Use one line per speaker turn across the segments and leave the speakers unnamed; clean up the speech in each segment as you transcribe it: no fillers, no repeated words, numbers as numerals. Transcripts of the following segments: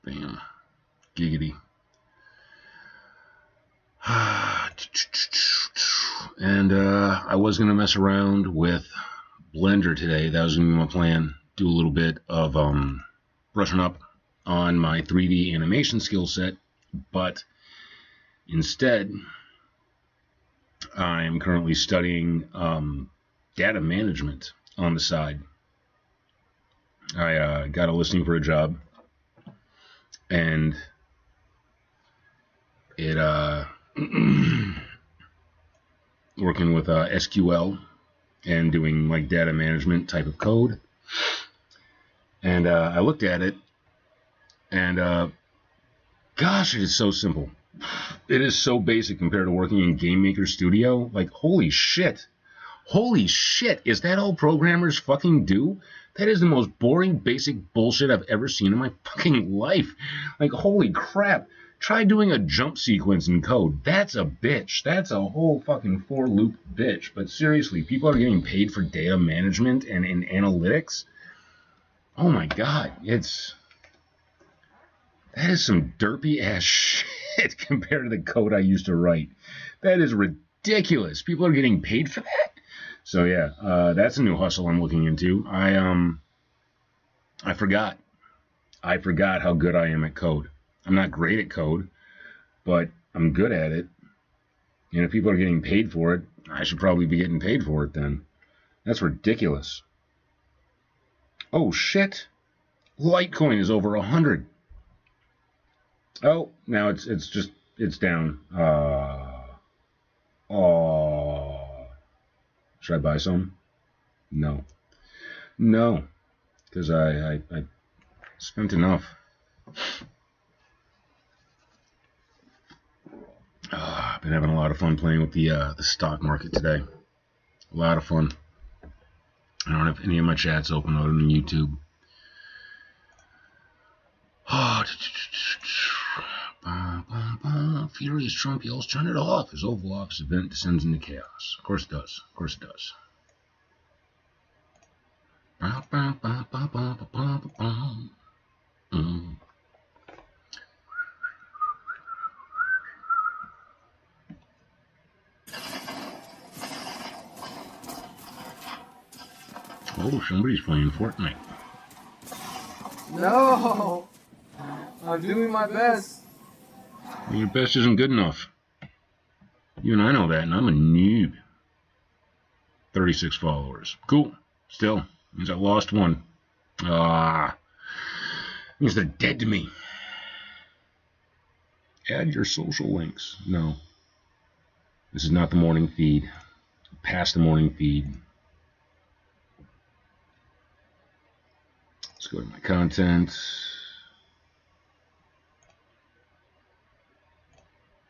Bam. Giggity. And I was going to mess around with Blender today. That was going to be my plan. Do a little bit of brushing up on my 3D animation skill set. But instead, I'm currently studying data management on the side. I got a listing for a job, and it working with SQL and doing like data management type of code. And I looked at it, and gosh, it is so simple. It is so basic compared to working in Game Maker Studio. Like, holy shit. Holy shit, is that all programmers fucking do? That is the most boring, basic bullshit I've ever seen in my fucking life. Like, holy crap. Try doing a jump sequence in code. That's a bitch. That's a whole fucking for loop bitch. But seriously, people are getting paid for data management and analytics? Oh my god, that is some derpy ass shit compared to the code I used to write. That is ridiculous. People are getting paid for that? So yeah, that's a new hustle I'm looking into. I forgot how good I am at code. I'm not great at code, but I'm good at it. And if people are getting paid for it, I should probably be getting paid for it then. That's ridiculous. Oh shit. Litecoin is over 100. Oh, now it's down. Should I buy some? No, because I spent enough. I've been having a lot of fun playing with the stock market today. A lot of fun. I don't have any of my chats open other than YouTube. Furious Trump yells, "Turn it off!" His Oval Office event descends into chaos. Of course it does. Of course it does. Oh, somebody's playing Fortnite.
No! I'm doing my best.
Well, your best isn't good enough. You and I know that, and I'm a noob. 36 followers. Cool. Still, means I lost one. Means they're dead to me. Add your social links. No. This is not the morning feed. Past the morning feed. Let's go to my content.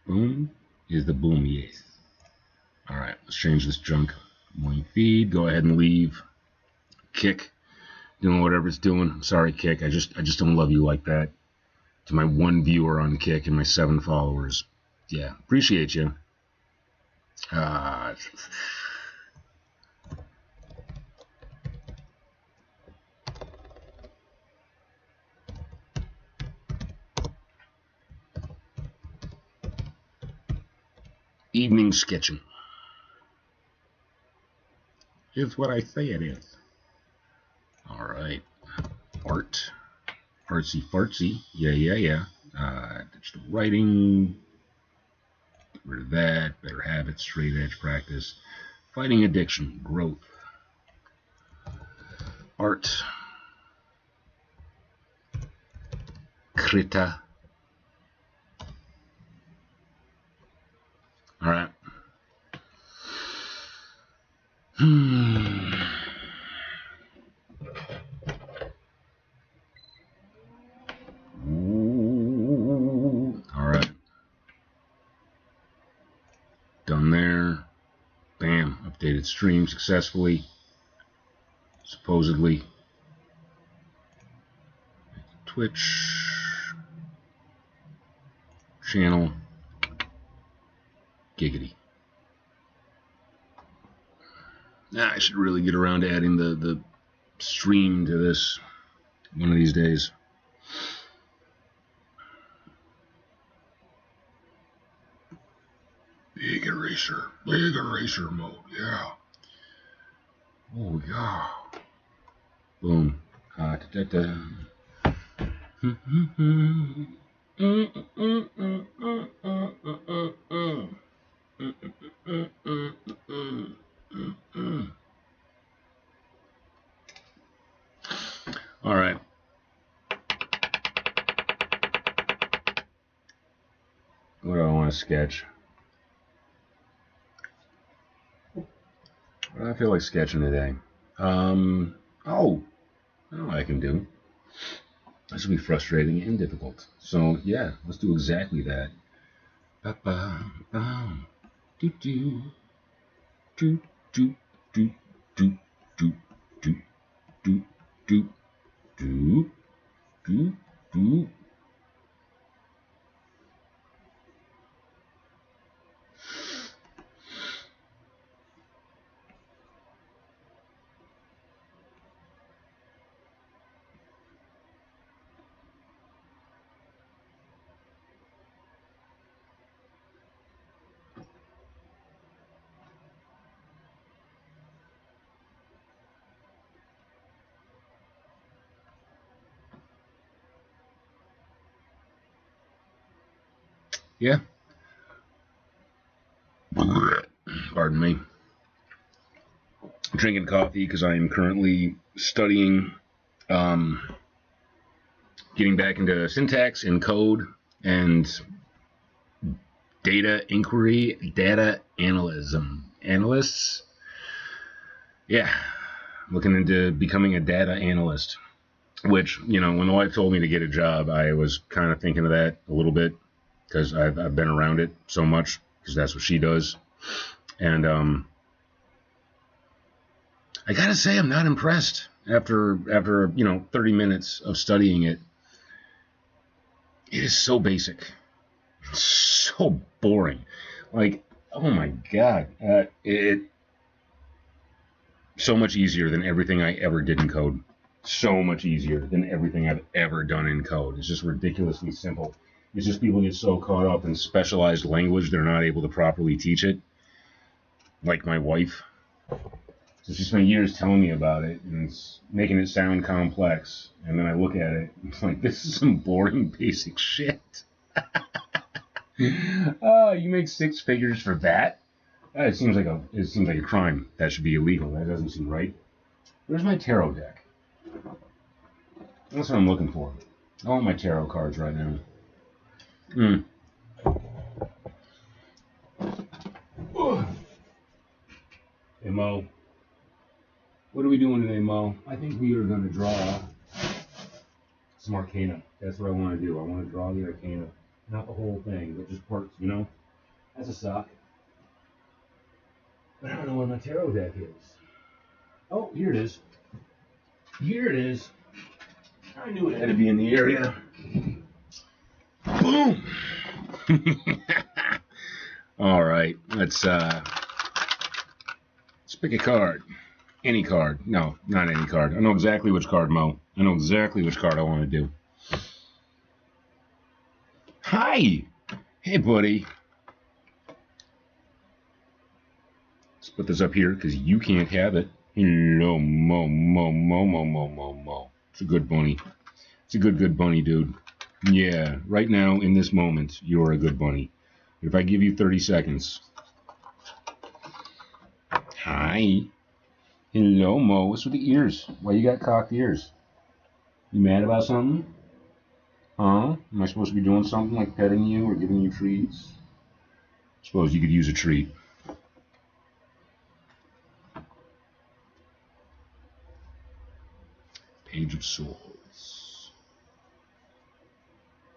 Boom is the boom, yes. Alright, let's change this junk. Morning feed, go ahead and leave. Kick, doing whatever it's doing. Sorry, Kick, I just don't love you like that. To my one viewer on Kick and my 7 followers. Yeah, appreciate you. Evening sketching. It's what I say it is. Alright. Art. Artsy fartsy. Yeah. Digital writing. Get rid of that. Better habits. Straight edge practice. Fighting addiction. Growth. Art. Krita. Alright. Alright. Done there. Bam. Updated stream successfully. Supposedly. Twitch. Channel. Giggity. I should really get around to adding the stream to this one of these days. eraser. Big eraser mode. Yeah. Oh, yeah. Boom. Da-da-da. All right. What do I want to sketch? What do I feel like sketching today? Oh, I know what I can do. This will be frustrating and difficult. So, yeah, let's do exactly that. Ba-ba-bum. Do-do. Do-do. Do-do. Do-do. Do-do. Do-do. Do-do. Yeah. Pardon me. Drinking coffee because I am currently studying, getting back into syntax and code and data inquiry, data analysts. Yeah, looking into becoming a data analyst. Which, you know, when the wife told me to get a job, I was kind of thinking of that a little bit because I've been around it so much because that's what she does. And I gotta say, I'm not impressed after 30 minutes of studying it. It is so basic, so boring. Like, oh my god, it so much easier than everything I ever did in code. So much easier than everything I've ever done in code. It's just ridiculously simple. It's just people get so caught up in specialized language they're not able to properly teach it. Like my wife. So she spent years telling me about it and it's making it sound complex. And then I look at it and it's like, this is some boring basic shit. Oh, you make 6 figures for that? It seems like a crime. That should be illegal. That doesn't seem right. Where's my tarot deck? That's what I'm looking for. I want my tarot cards right now. Hey Mo, what are we doing today, Mo? I think we are going to draw some arcana. That's what I want to do. I want to draw the arcana. Not the whole thing, but just parts, you know? That's a sock. But I don't know where my tarot deck is. Oh, here it is. Here it is. I knew it had to be in the area. Boom! All right, let's pick a card. Any card. No, not any card. I know exactly which card, Mo. I know exactly which card I want to do. Hi! Hey, buddy. Let's put this up here because you can't have it. Hello, Mo, Mo, Mo, Mo, Mo, Mo, Mo. It's a good bunny. It's a good bunny, dude. Yeah, right now, in this moment, you're a good bunny. If I give you 30 seconds. Hi. Hello, Mo. What's with the ears? Why you got cocked ears? You mad about something? Huh? Am I supposed to be doing something like petting you or giving you treats? Suppose you could use a treat. Page of Swords.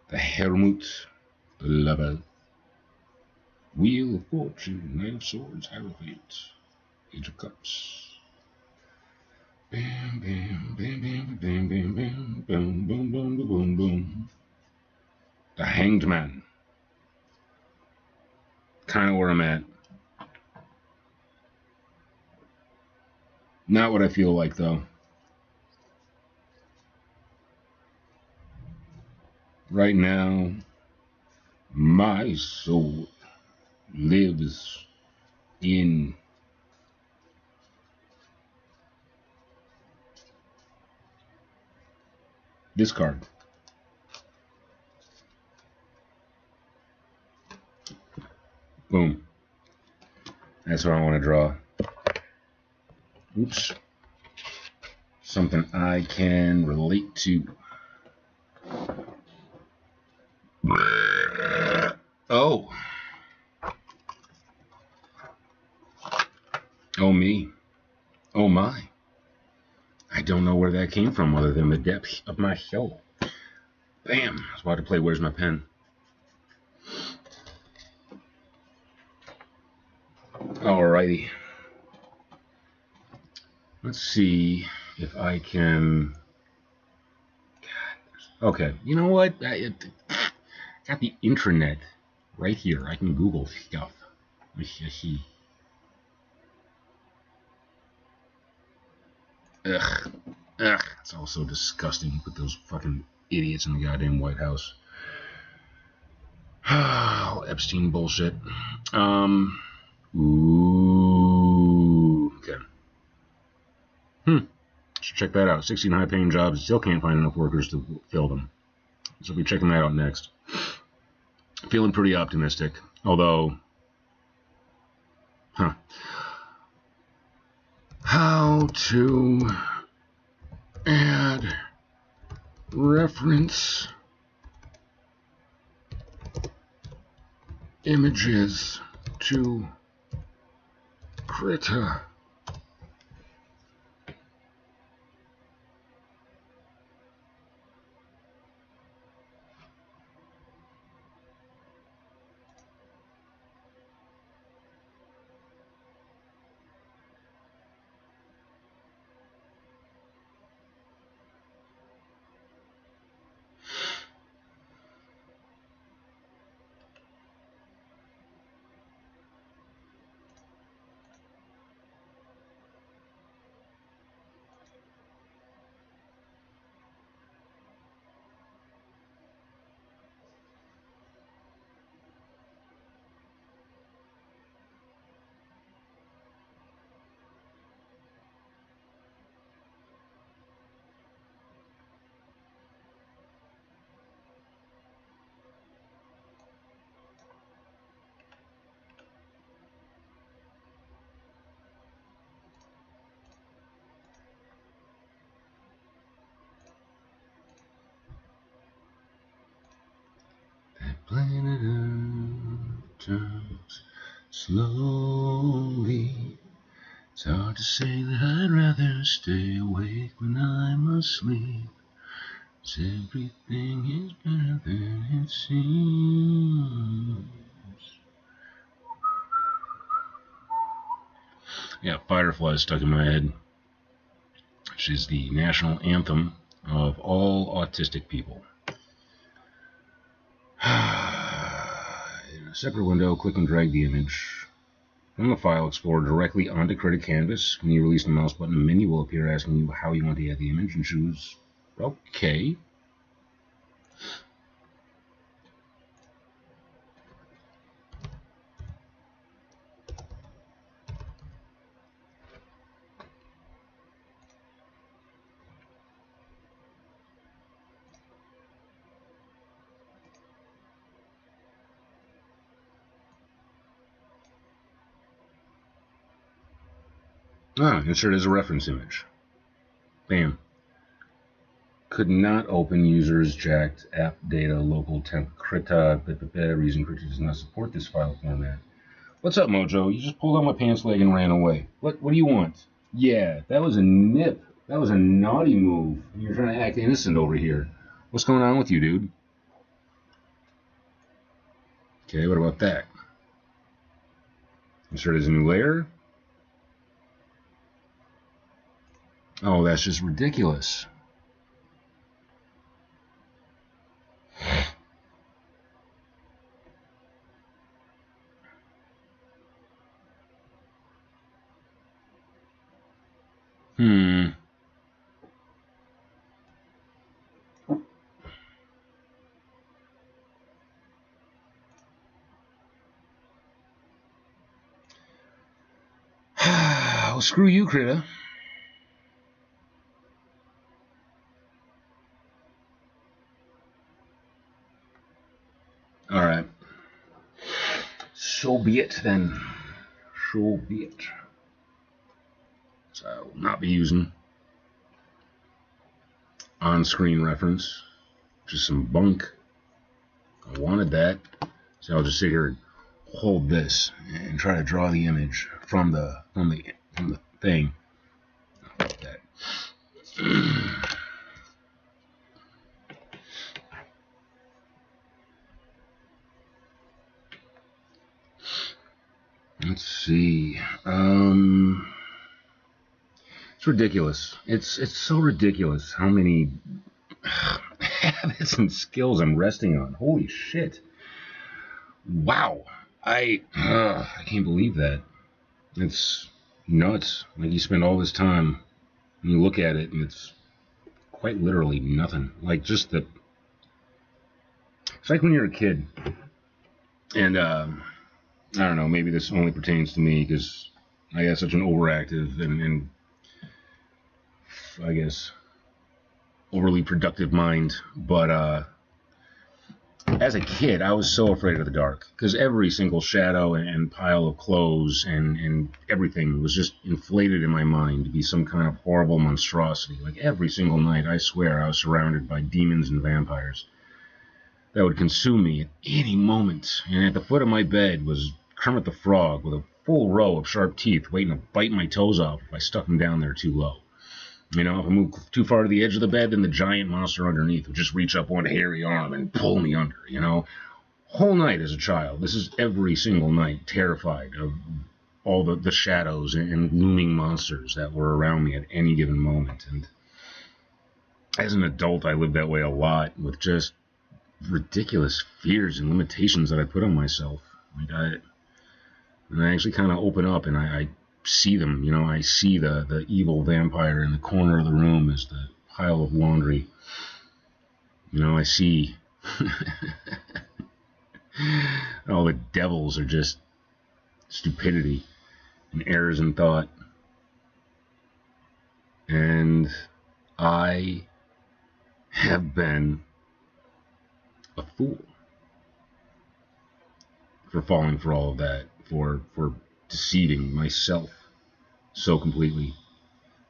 The Hermit, the Lover. Wheel of Fortune, Knight of Swords, Hierophant. Page of Cups. Bam, bam, bam, bam, bam, bam, bam, boom, boom, boom, boom, boom, boom. The Hanged Man. Kind of where I'm at. Not what I feel like, though. Right now, my soul lives in. This card. Boom. That's what I want to draw. Oops. Something I can relate to. Oh. Oh me. Oh my. I don't know where that came from other than the depth of my soul. Bam. I was about to play Where's My Pen? Alrighty. Let's see if I can... Okay, you know what? I got the intranet right here. I can Google stuff. Ugh. Ugh. It's all so disgusting. You put those fucking idiots in the goddamn White House. Epstein bullshit. Ooh. Okay. Should check that out. 16 high-paying jobs. Still can't find enough workers to fill them. So we'll be checking that out next. Feeling pretty optimistic. Although... How to add reference images to Krita. Planet Earth turns slowly. It's hard to say that I'd rather stay awake when I'm asleep. 'Cause everything is better than it seems. Yeah, Firefly stuck in my head, which is the national anthem of all autistic people. In a separate window, click and drag the image from the File Explorer directly onto Krita Canvas. When you release the mouse button, a menu will appear asking you how you want to add the image, and choose OK. Insert as a reference image. Bam. Could not open users jacked app data local temp Krita. Reason Krita does not support this file format. What's up, Mojo? You just pulled out my pants leg and ran away. What do you want? Yeah, that was a nip. That was a naughty move. You're trying to act innocent over here. What's going on with you, dude? Okay, what about that? Insert as a new layer. Oh, that's just ridiculous. Well, screw you, Critter. Alright. So be it, then. So be it. So I will not be using on-screen reference. Just some bunk. I wanted that. So I'll just sit here and hold this and try to draw the image from the thing. Like that. Let's see. It's ridiculous. It's so ridiculous how many habits and skills I'm resting on. Holy shit. Wow. I can't believe that. It's nuts. Like, you spend all this time and you look at it and it's quite literally nothing. Like, just the... It's like when you're a kid and I don't know, maybe this only pertains to me because I got such an overactive and I guess overly productive mind, but as a kid I was so afraid of the dark because every single shadow and pile of clothes and everything was just inflated in my mind to be some kind of horrible monstrosity. Like, every single night, I swear, I was surrounded by demons and vampires that would consume me at any moment. And at the foot of my bed was Kermit the Frog with a full row of sharp teeth waiting to bite my toes off if I stuck him down there too low. You know, if I moved too far to the edge of the bed, then the giant monster underneath would just reach up one hairy arm and pull me under, you know. Whole night as a child, this is every single night, terrified of all the shadows and looming monsters that were around me at any given moment. And as an adult, I lived that way a lot with just ridiculous fears and limitations that I put on myself. Like, I actually kind of open up and I see them, you know. I see the evil vampire in the corner of the room as the pile of laundry. You know, I see all the devils are just stupidity and errors in thought. And I have been a fool for falling for all of that, for deceiving myself so completely.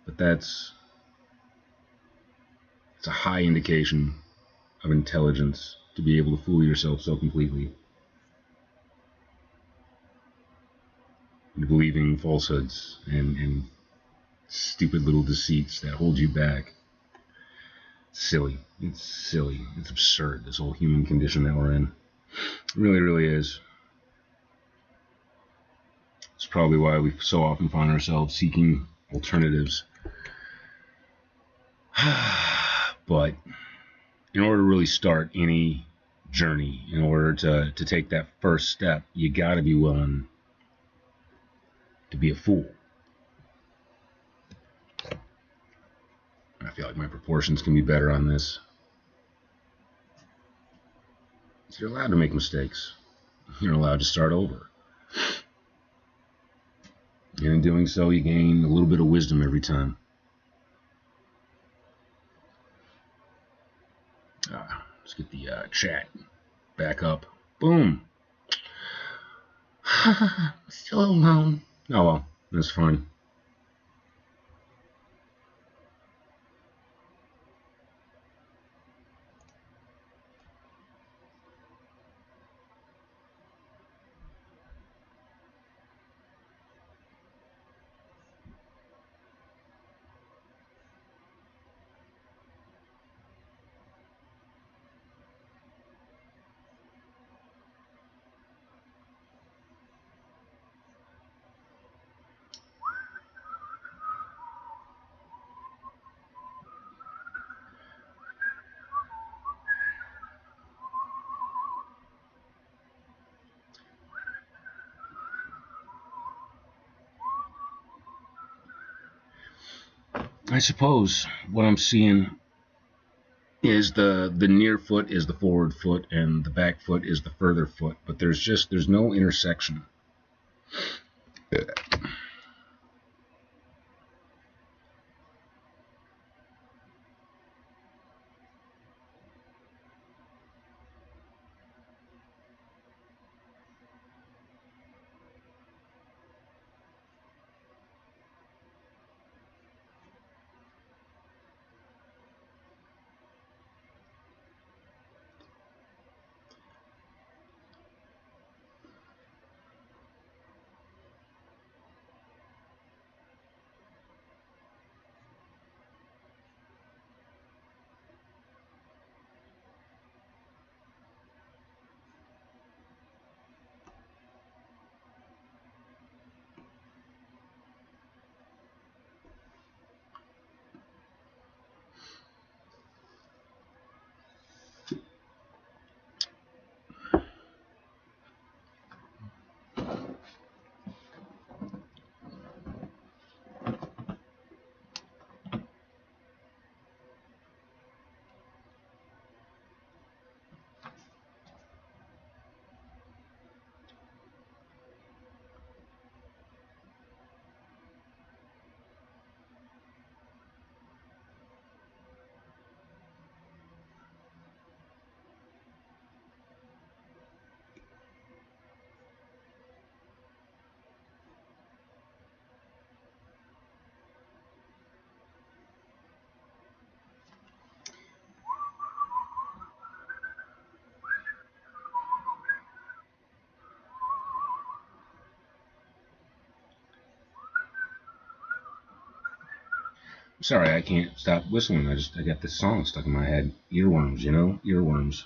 But it's a high indication of intelligence to be able to fool yourself so completely into believing falsehoods and stupid little deceits that hold you back. Silly. It's silly. It's absurd, this whole human condition that we're in. It really, really is. It's probably why we so often find ourselves seeking alternatives. But in order to really start any journey, in order to take that first step, you gotta be willing to be a fool. I feel like my proportions can be better on this. So you're allowed to make mistakes. You're allowed to start over. And in doing so, you gain a little bit of wisdom every time. Let's get the chat back up. Boom. Still alone. Oh well, that's fine. I suppose what I'm seeing is the near foot is the forward foot and the back foot is the further foot, but there's no intersection. Sorry, I can't stop whistling. I got this song stuck in my head. Earworms, you know, earworms.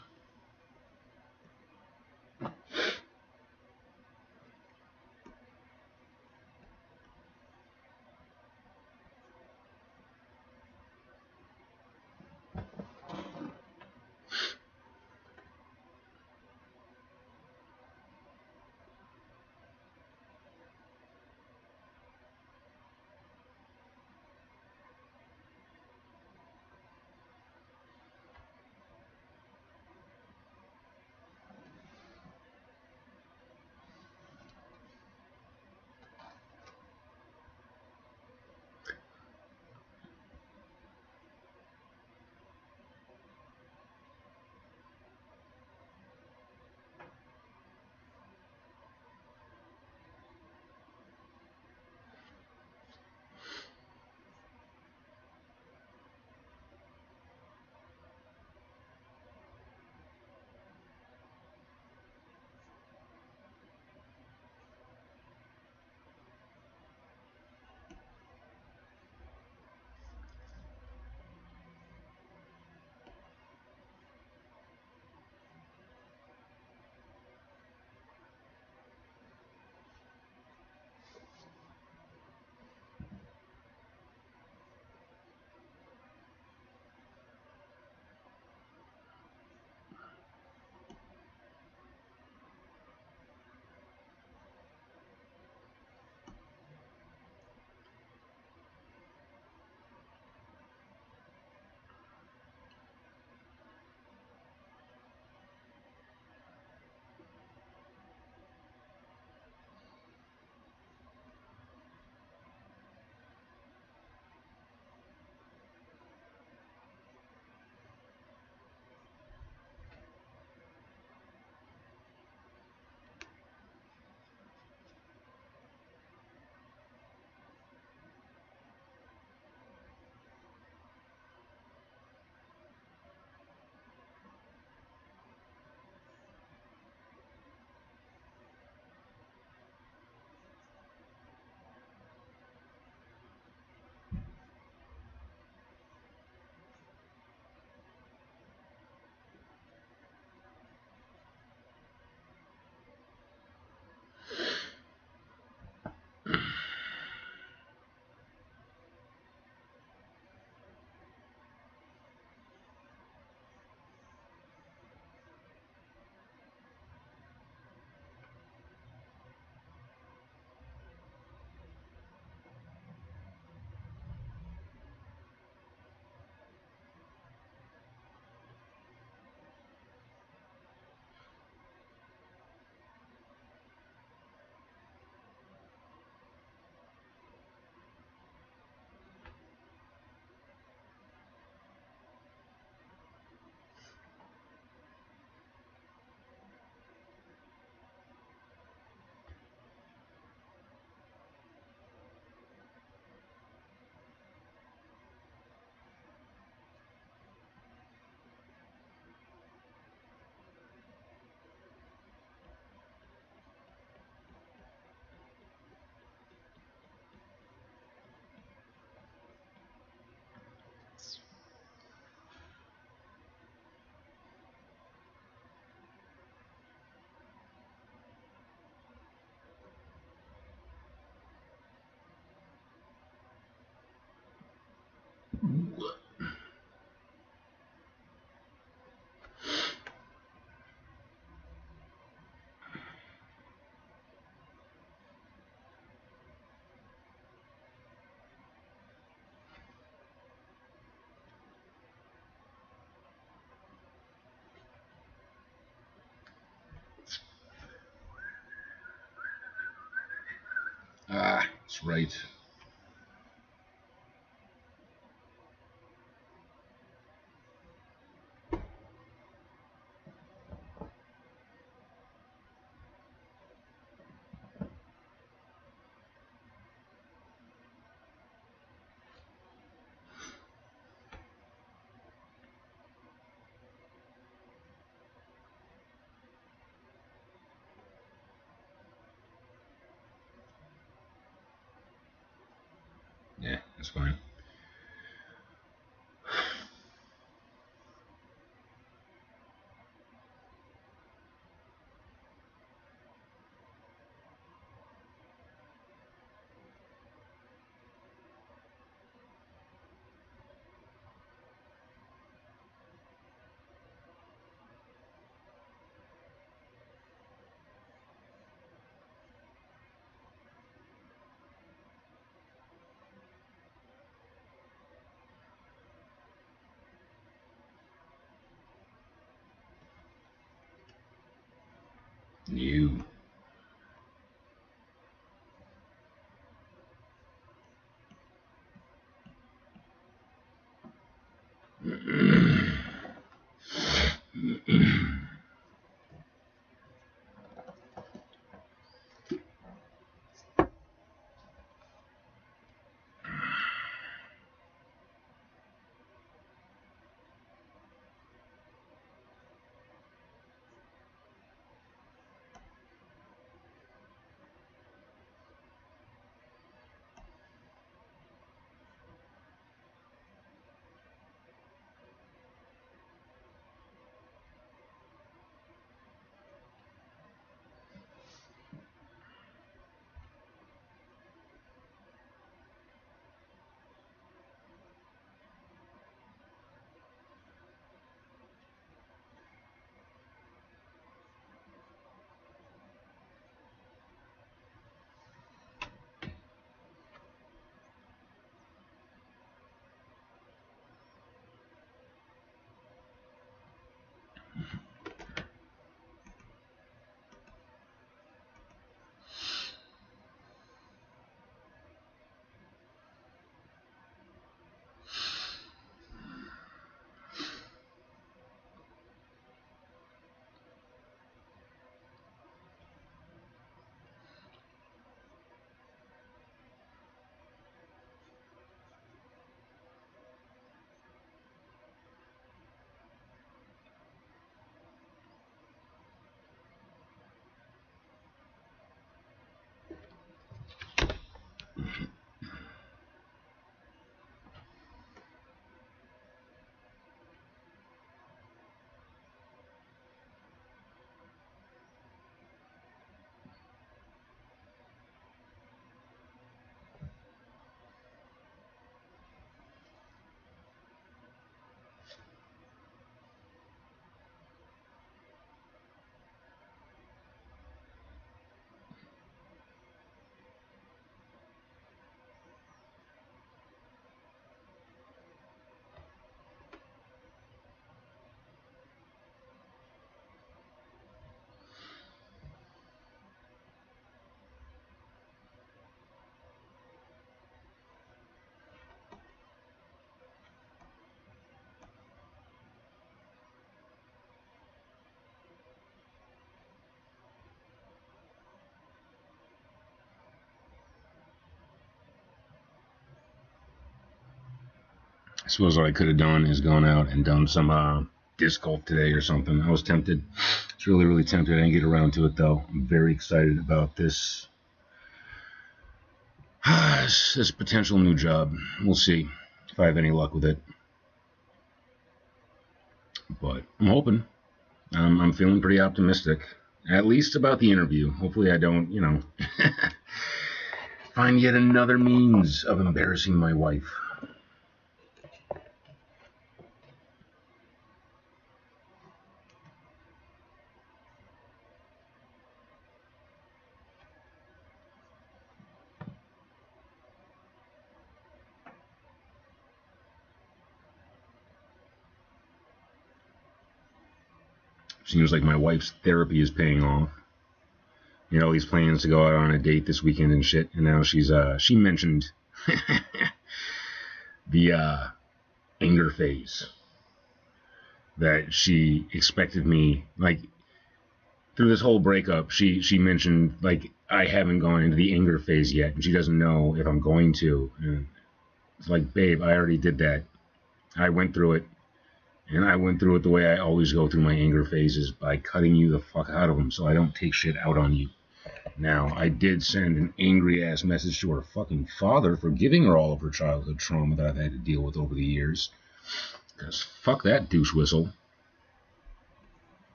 Ah, that's right. Yeah, that's fine. You. I suppose what I could have done is gone out and done some disc golf today or something. I was tempted. I was really, really tempted. I didn't get around to it though. I'm very excited about this this potential new job. We'll see if I have any luck with it. But I'm hoping. I'm feeling pretty optimistic, at least about the interview. Hopefully I don't, find yet another means of embarrassing my wife. Seems like my wife's therapy is paying off. All these plans to go out on a date this weekend and shit, and now she mentioned the anger phase that she expected me, like, through this whole breakup. She mentioned, like, I haven't gone into the anger phase yet, and she doesn't know if I'm going to. And it's like, babe, I already did that. I went through it. And I went through it the way I always go through my anger phases, by cutting you the fuck out of them so I don't take shit out on you. Now, I did send an angry-ass message to her fucking father for giving her all of her childhood trauma that I've had to deal with over the years. Because fuck that douche whistle.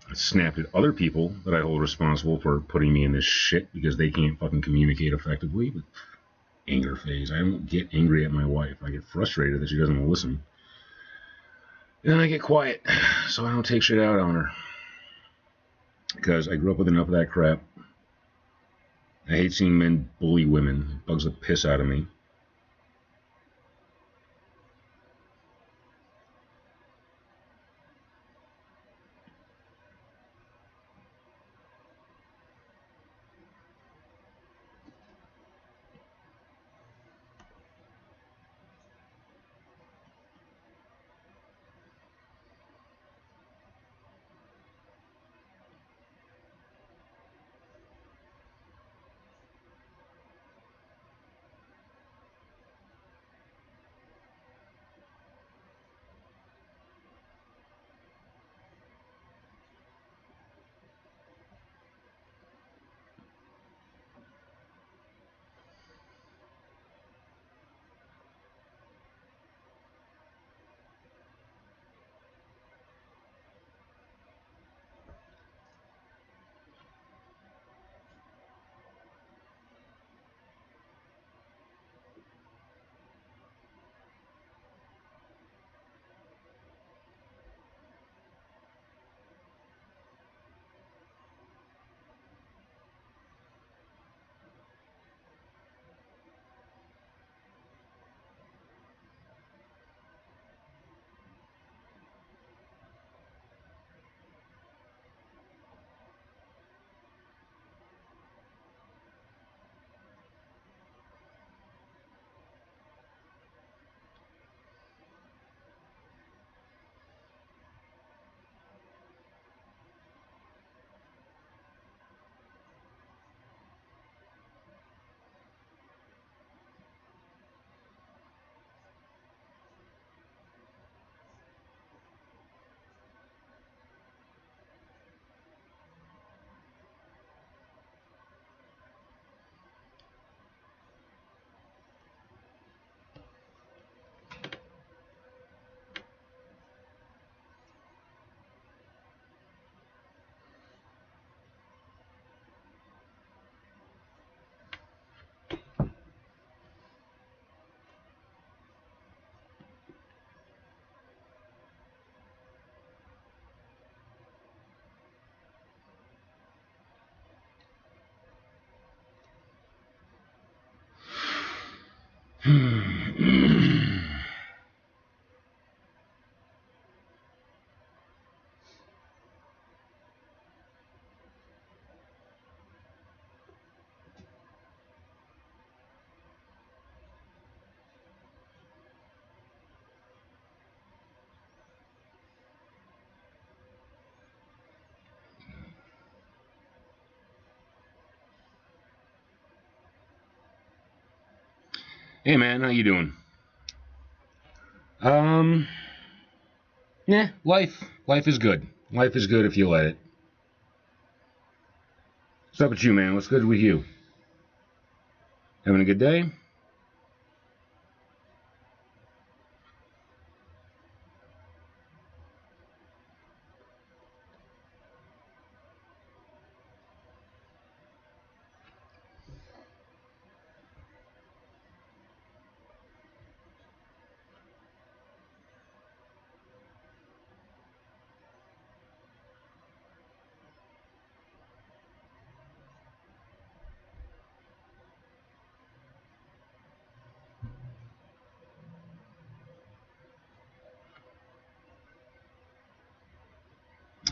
I snapped at other people that I hold responsible for putting me in this shit because they can't fucking communicate effectively. But anger phase. I don't get angry at my wife. I get frustrated that she doesn't listen. And then I get quiet so I don't take shit out on her. Because I grew up with enough of that crap. I hate seeing men bully women. It bugs the piss out of me. Hey man, how you doing? Yeah, life is good. Life is good if you let it. What's up with you, man? What's good with you? Having a good day?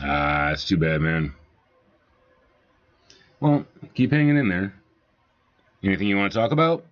Ah, it's too bad, man. Well, keep hanging in there. Anything you want to talk about?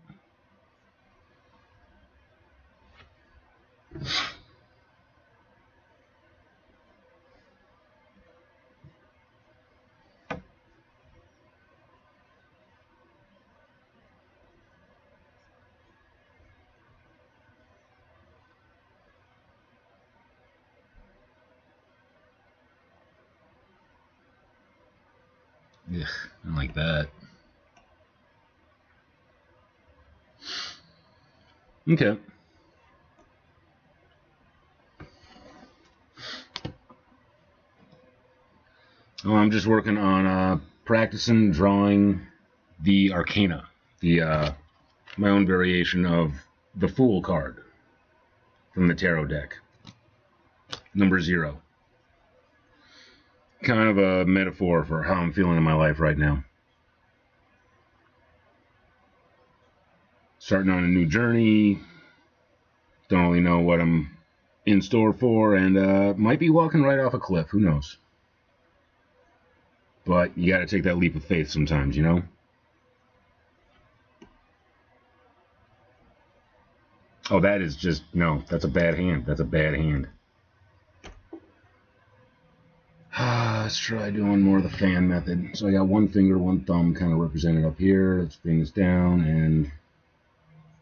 Ugh, I don't like that. Okay. Well, I'm just working on practicing drawing the Arcana, the my own variation of the Fool card from the Tarot deck, number 0. Kind of a metaphor for how I'm feeling in my life right now. Starting on a new journey. Don't really know what I'm in store for, and might be walking right off a cliff. Who knows? But you got to take that leap of faith sometimes, you know? Oh, that is just, no, that's a bad hand. That's a bad hand. Let's try doing more of the fan method. So I got one finger, one thumb kind of represented up here. Let's bring this down and,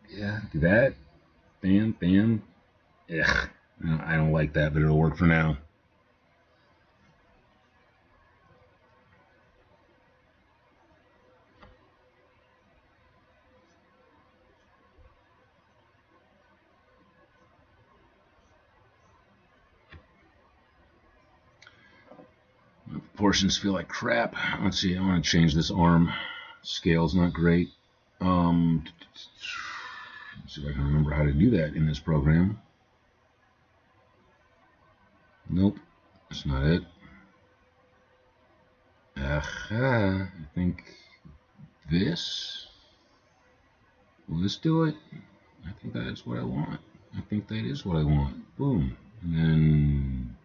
yeah, do that. Bam, bam. Ugh, I don't like that, but it'll work for now. Proportions feel like crap. Let's see, I want to change this arm. Scale's not great. Let's see if I can remember how to do that in this program. Nope, that's not it. Aha, I think this. Will this do it? I think that's what I want. I think that is what I want. Boom. And then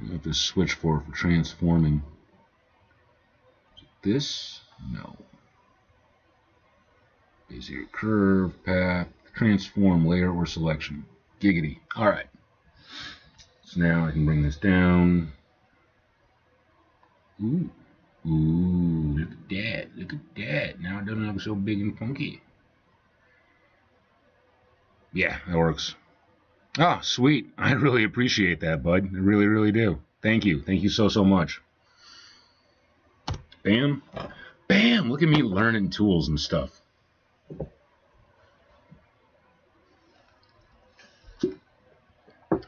I have to switch for transforming. This? No. Basic curve, path, transform, layer, or selection. Giggity. Alright. So now I can bring this down. Ooh. Ooh, look at that. Look at that. Now it doesn't look so big and funky. Yeah, that works. Oh, sweet. I really appreciate that, bud. I really, really do. Thank you. Thank you so, so much. Bam. Bam! Look at me learning tools and stuff.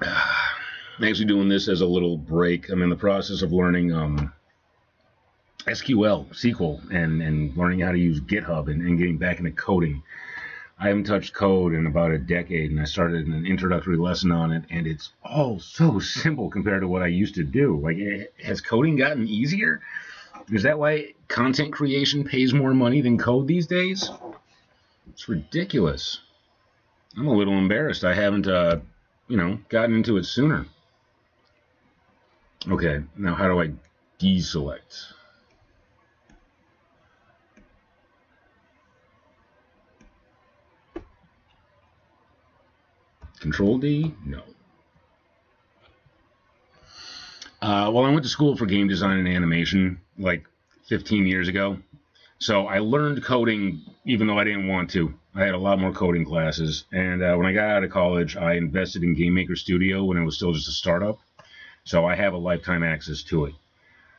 I'm actually doing this as a little break. I'm in the process of learning SQL, SQL, and learning how to use GitHub and getting back into coding. I haven't touched code in about a decade, and I started an introductory lesson on it, and it's all so simple compared to what I used to do. Like, has coding gotten easier? Is that why content creation pays more money than code these days? It's ridiculous. I'm a little embarrassed I haven't, gotten into it sooner. Okay, now how do I deselect? Control D? No. Well, I went to school for game design and animation like 15 years ago. So I learned coding even though I didn't want to. I had a lot more coding classes. And when I got out of college, I invested in Game Maker Studio when it was still just a startup. So I have a lifetime access to it.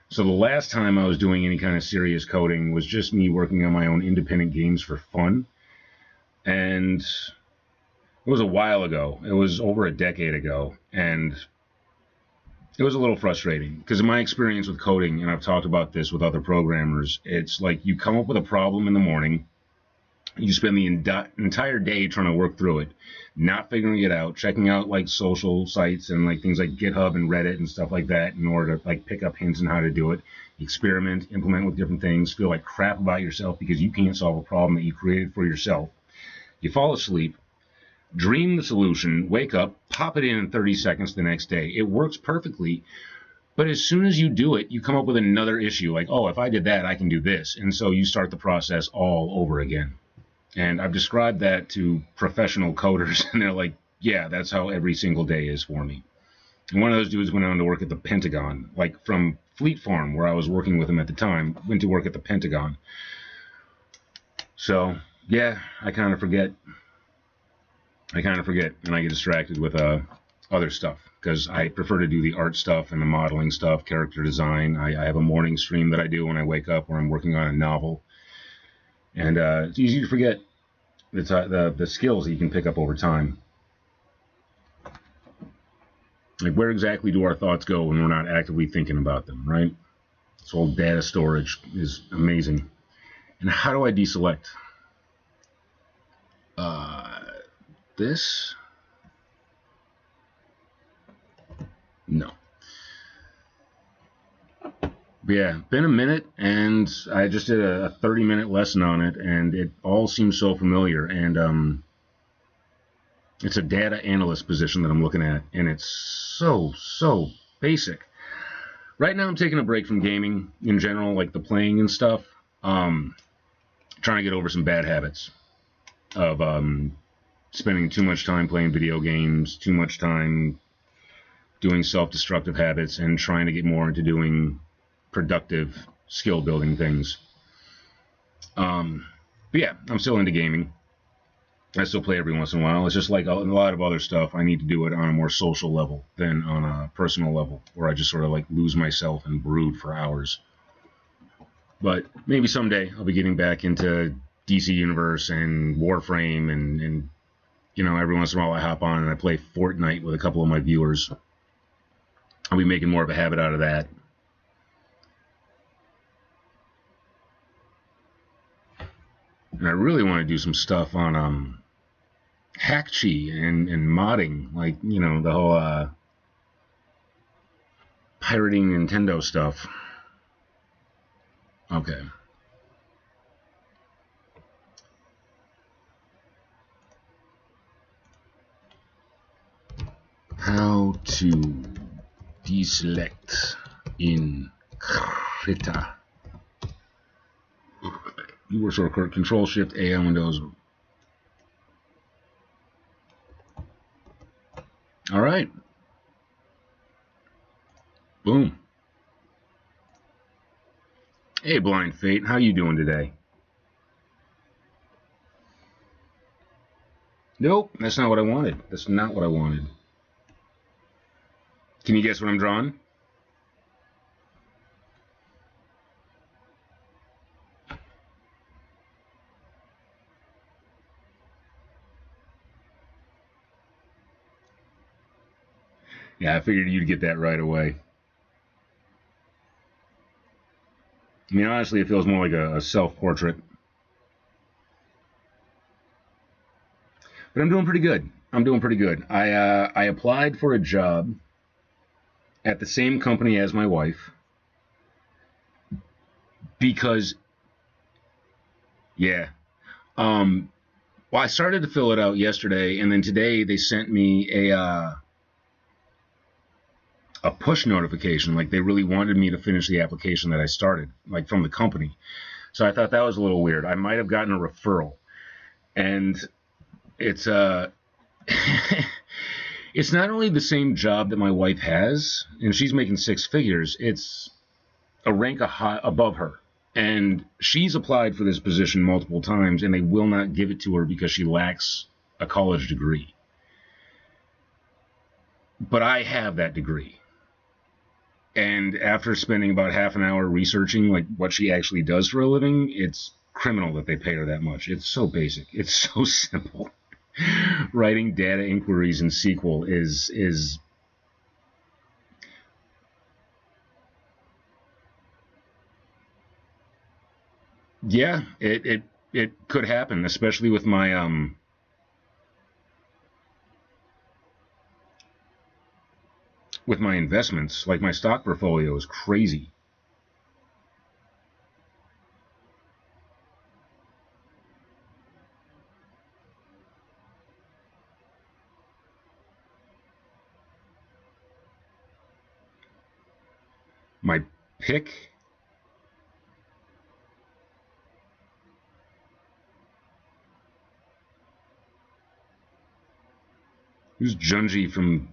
So the last time I was doing any kind of serious coding was just me working on my own independent games for fun. And it was a while ago. It was over a decade ago. And it was a little frustrating because in my experience with coding, and I've talked about this with other programmers, it's like you come up with a problem in the morning, you spend the entire day trying to work through it, not figuring it out, checking out like social sites and like things like GitHub and Reddit and stuff like that in order to like pick up hints on how to do it, experiment, implement with different things, feel like crap about yourself because you can't solve a problem that you created for yourself. You fall asleep, dream the solution, wake up, pop it in 30 seconds the next day. It works perfectly. But as soon as you do it, you come up with another issue like, oh, if I did that, I can do this. And so you start the process all over again. And I've described that to professional coders, and they're like, yeah, that's how every single day is for me. And one of those dudes went on to work at the Pentagon, like from Fleet Farm, where I was working with him at the time, went to work at the Pentagon. So, yeah, I kind of forget. And I get distracted with other stuff because I prefer to do the art stuff and the modeling stuff, character design. I have a morning stream that I do when I wake up where I'm working on a novel. And it's easy to forget the skills that you can pick up over time. Like, where exactly do our thoughts go when we're not actively thinking about them, right? This whole data storage is amazing. And how do I deselect? This? No. But yeah, been a minute, and I just did a 30-minute lesson on it, and it all seems so familiar. And it's a data analyst position that I'm looking at, and it's so basic. Right now, I'm taking a break from gaming in general, like the playing and stuff. Trying to get over some bad habits of spending too much time playing video games, too much time doing self-destructive habits, and trying to get more into doing productive skill building things. But yeah, I'm still into gaming. I still play every once in a while. It's just like a lot of other stuff. I need to do it on a more social level than on a personal level, where I just sort of like lose myself and brood for hours. But maybe someday I'll be getting back into DC Universe and Warframe, and every once in a while I hop on and I play Fortnite with a couple of my viewers. I'll be making more of a habit out of that. And I really want to do some stuff on Hackchi and modding, like, the whole pirating Nintendo stuff. Okay. How to deselect in Krita. You were sort of Control Shift A on Windows. All right. Boom. Hey, Blind Fate, how you doing today? Nope, that's not what I wanted. That's not what I wanted. Can you guess what I'm drawing? Yeah, I figured you'd get that right away. I mean, honestly, it feels more like a self-portrait. But I'm doing pretty good. I'm doing pretty good. I applied for a job at the same company as my wife because, yeah. Well, I started to fill it out yesterday, and then today they sent me a push notification. Like, they really wanted me to finish the application that I started, like, from the company. So I thought that was a little weird. I might have gotten a referral, and it's it's not only the same job that my wife has, and she's making six figures. It's a rank above her, and she's applied for this position multiple times, and they will not give it to her because she lacks a college degree. But I have that degree. And after spending about half an hour researching like what she actually does for a living, it's criminal that they pay her that much. It's so basic. It's so simple. Writing data inquiries in SQL is yeah, it could happen, especially with my investments. Like, my stock portfolio is crazy. My pick, who's Junji from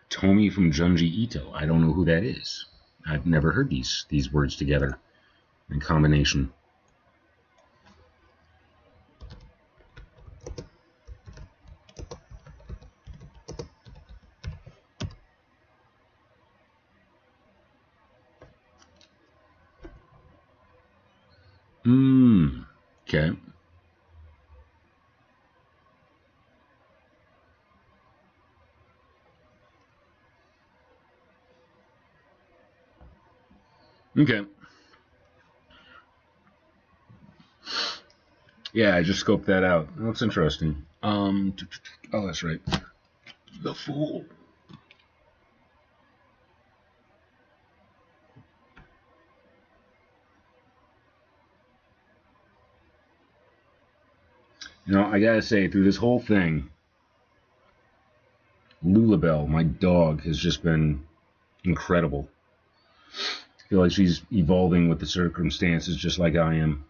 Tomi from Junji Ito? I don't know who that is. I've never heard these words together in combination. Okay. Okay. Yeah, I just scoped that out. That's interesting. Oh, that's right. The Fool. You know, I gotta say, through this whole thing, Lulabelle, my dog, has just been incredible. I feel like she's evolving with the circumstances just like I am.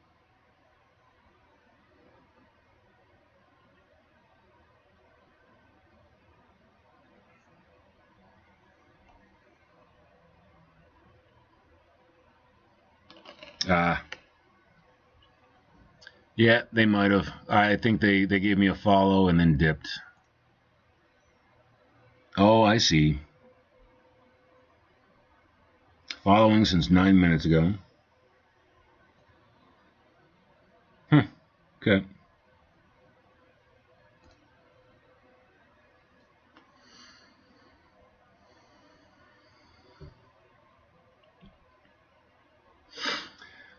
Yeah, they might have. I think they gave me a follow and then dipped. Oh, I see. Following since 9 minutes ago. Okay.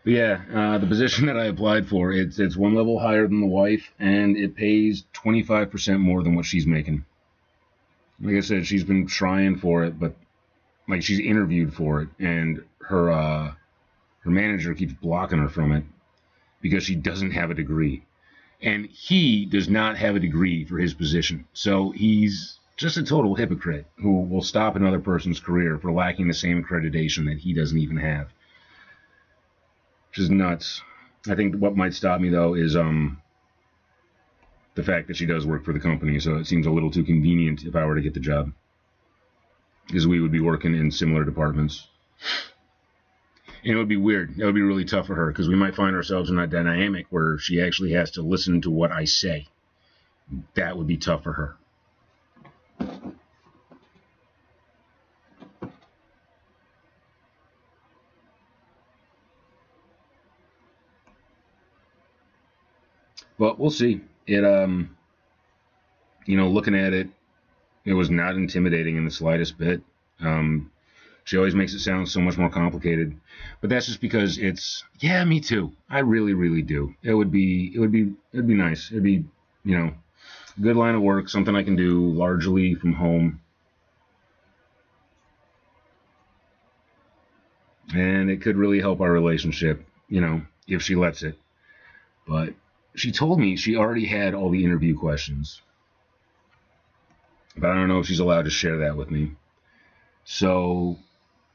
But yeah, the position that I applied for, it's one level higher than the wife, and it pays 25% more than what she's making. Like I said, she's been trying for it, but like, she's interviewed for it, and her manager keeps blocking her from it because she doesn't have a degree, and he does not have a degree for his position. So he's just a total hypocrite who will stop another person's career for lacking the same accreditation that he doesn't even have. Which is nuts. I think what might stop me, though, is the fact that she does work for the company, so it seems a little too convenient if I were to get the job, because we would be working in similar departments. And it would be weird. It would be really tough for her, because we might find ourselves in that dynamic where she actually has to listen to what I say. That would be tough for her. But we'll see. It looking at it, it was not intimidating in the slightest bit. She always makes it sound so much more complicated, but that's just because it's, yeah, me too. I really, really do. It'd be nice. It'd be you know, good line of work, something I can do largely from home. And it could really help our relationship, if she lets it. But she told me she already had all the interview questions. But I don't know if she's allowed to share that with me. So,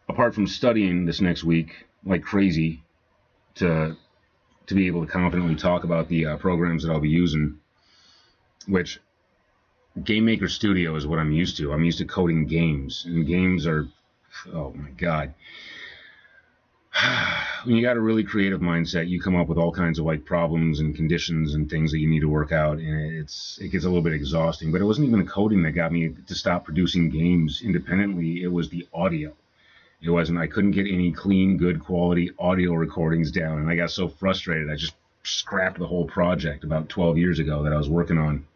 apart from studying this next week like crazy to be able to confidently talk about the programs that I'll be using, which Game Maker Studio is what I'm used to. I'm used to coding games, and games are, oh my god. When you got a really creative mindset, you come up with all kinds of like problems and conditions and things that you need to work out, and it gets a little bit exhausting. But it wasn't even the coding that got me to stop producing games independently. It was the audio. It wasn't. I couldn't get any clean, good quality audio recordings down, and I got so frustrated. I just scrapped the whole project about 12 years ago that I was working on.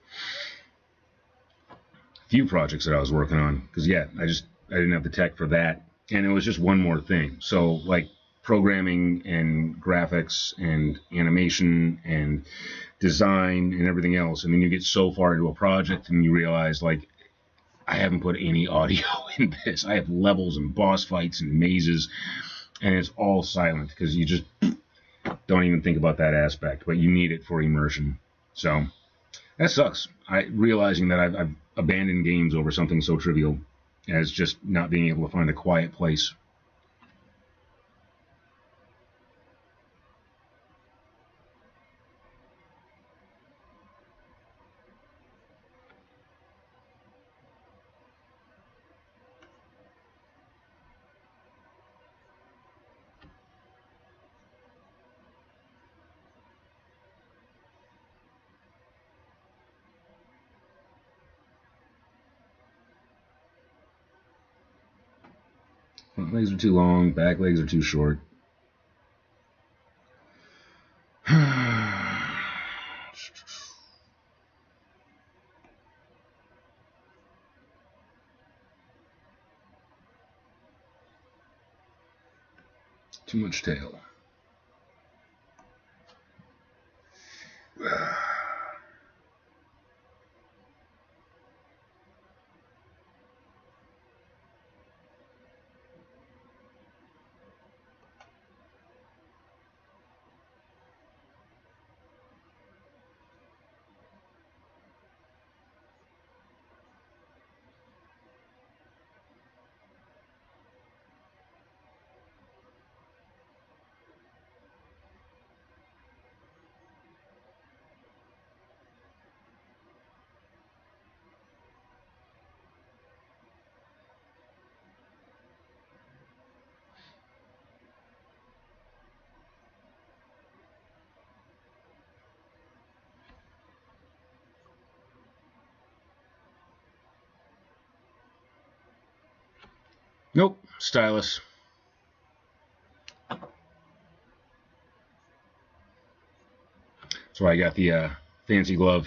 A few projects that I was working on, because I didn't have the tech for that, and it was just one more thing. So like programming and graphics and animation and design and everything else, and then you get so far into a project and you realize like, I haven't put any audio in this. I have levels and boss fights and mazes, and it's all silent because you just don't even think about that aspect, but you need it for immersion. So that sucks. Realizing that I've abandoned games over something so trivial as just not being able to find a quiet place. Front legs are too long, back legs are too short. Too much tail. Nope, stylus. So I got the fancy glove.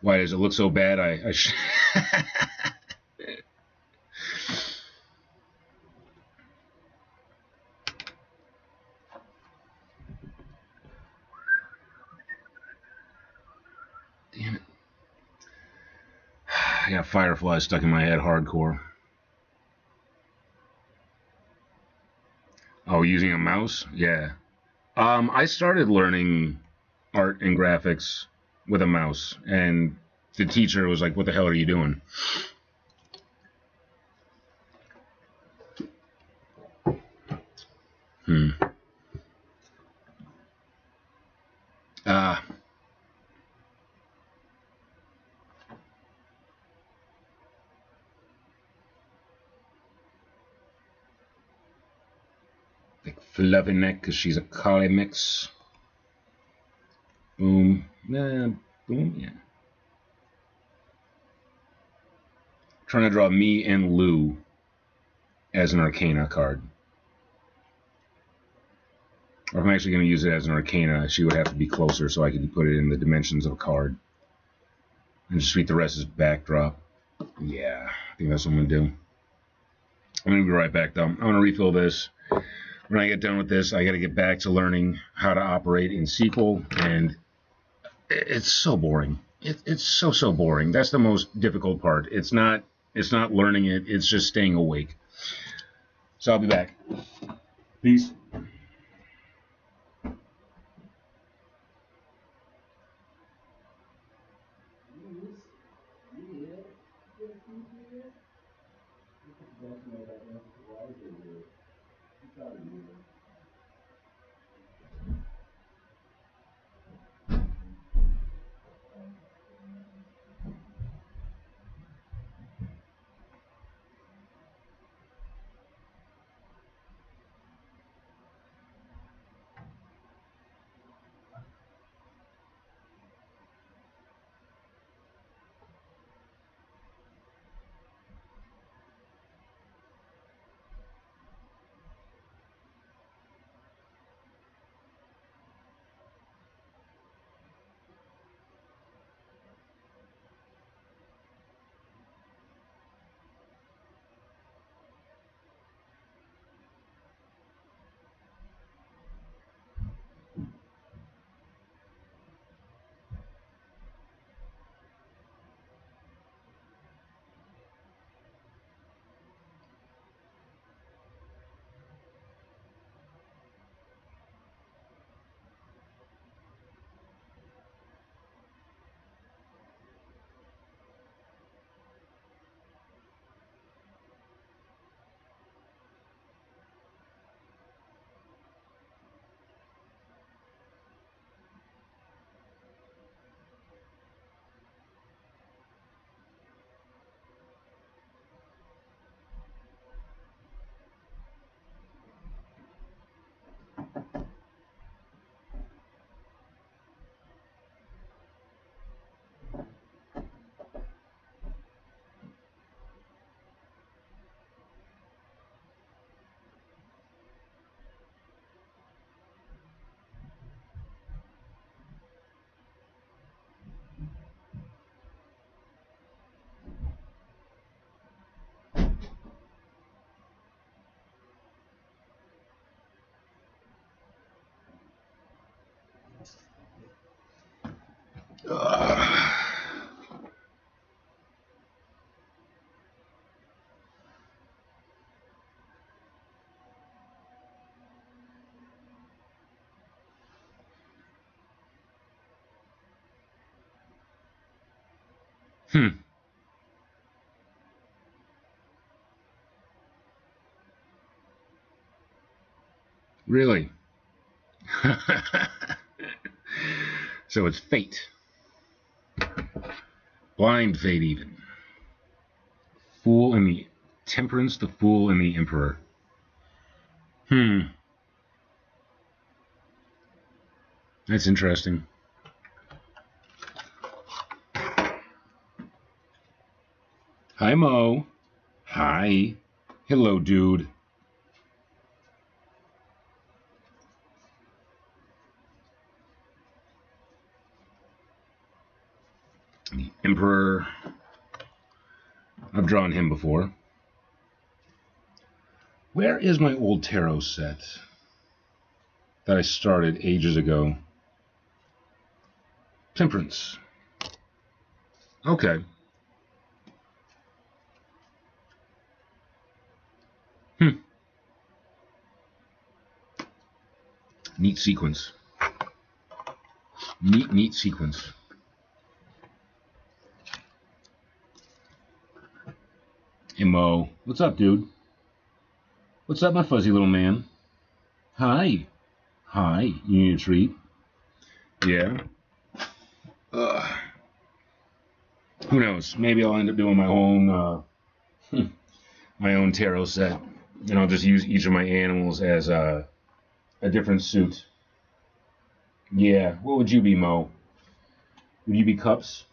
Why does it look so bad? Damn it. I got fireflies stuck in my head hardcore. Oh, using a mouse? Yeah. I started learning art and graphics with a mouse, and the teacher was like, "What the hell are you doing?" Like fluffy neck because she's a collie mix. Boom. Boom, yeah. Trying to draw me and Lou as an Arcana card. Or if I'm actually going to use it as an Arcana, she would have to be closer so I could put it in the dimensions of a card. And just treat the rest as backdrop. Yeah, I think that's what I'm going to do. I'm going to be right back, though. I'm going to refill this. When I get done with this, I got to get back to learning how to operate in SQL, and it's so boring. It's so boring. That's the most difficult part. It's not learning it. It's just staying awake. So I'll be back. Peace. Hmm. Really? So it's fate. Blind fate, even. Fool and the Temperance, the Fool, and the Emperor. Hmm. That's interesting. Hi, Mo. Hi. Hello, dude. The Emperor. I've drawn him before. Where is my old tarot set that I started ages ago? Temperance. Okay. Hmm. Neat sequence. Neat sequence. Hey, Mo. What's up, dude? What's up, my fuzzy little man? Hi. Hi. You need a treat? Yeah. Ugh. Who knows? Maybe I'll end up doing my own tarot set, and I'll just use each of my animals as a different suit. Yeah. What would you be, Mo? Would you be Cups?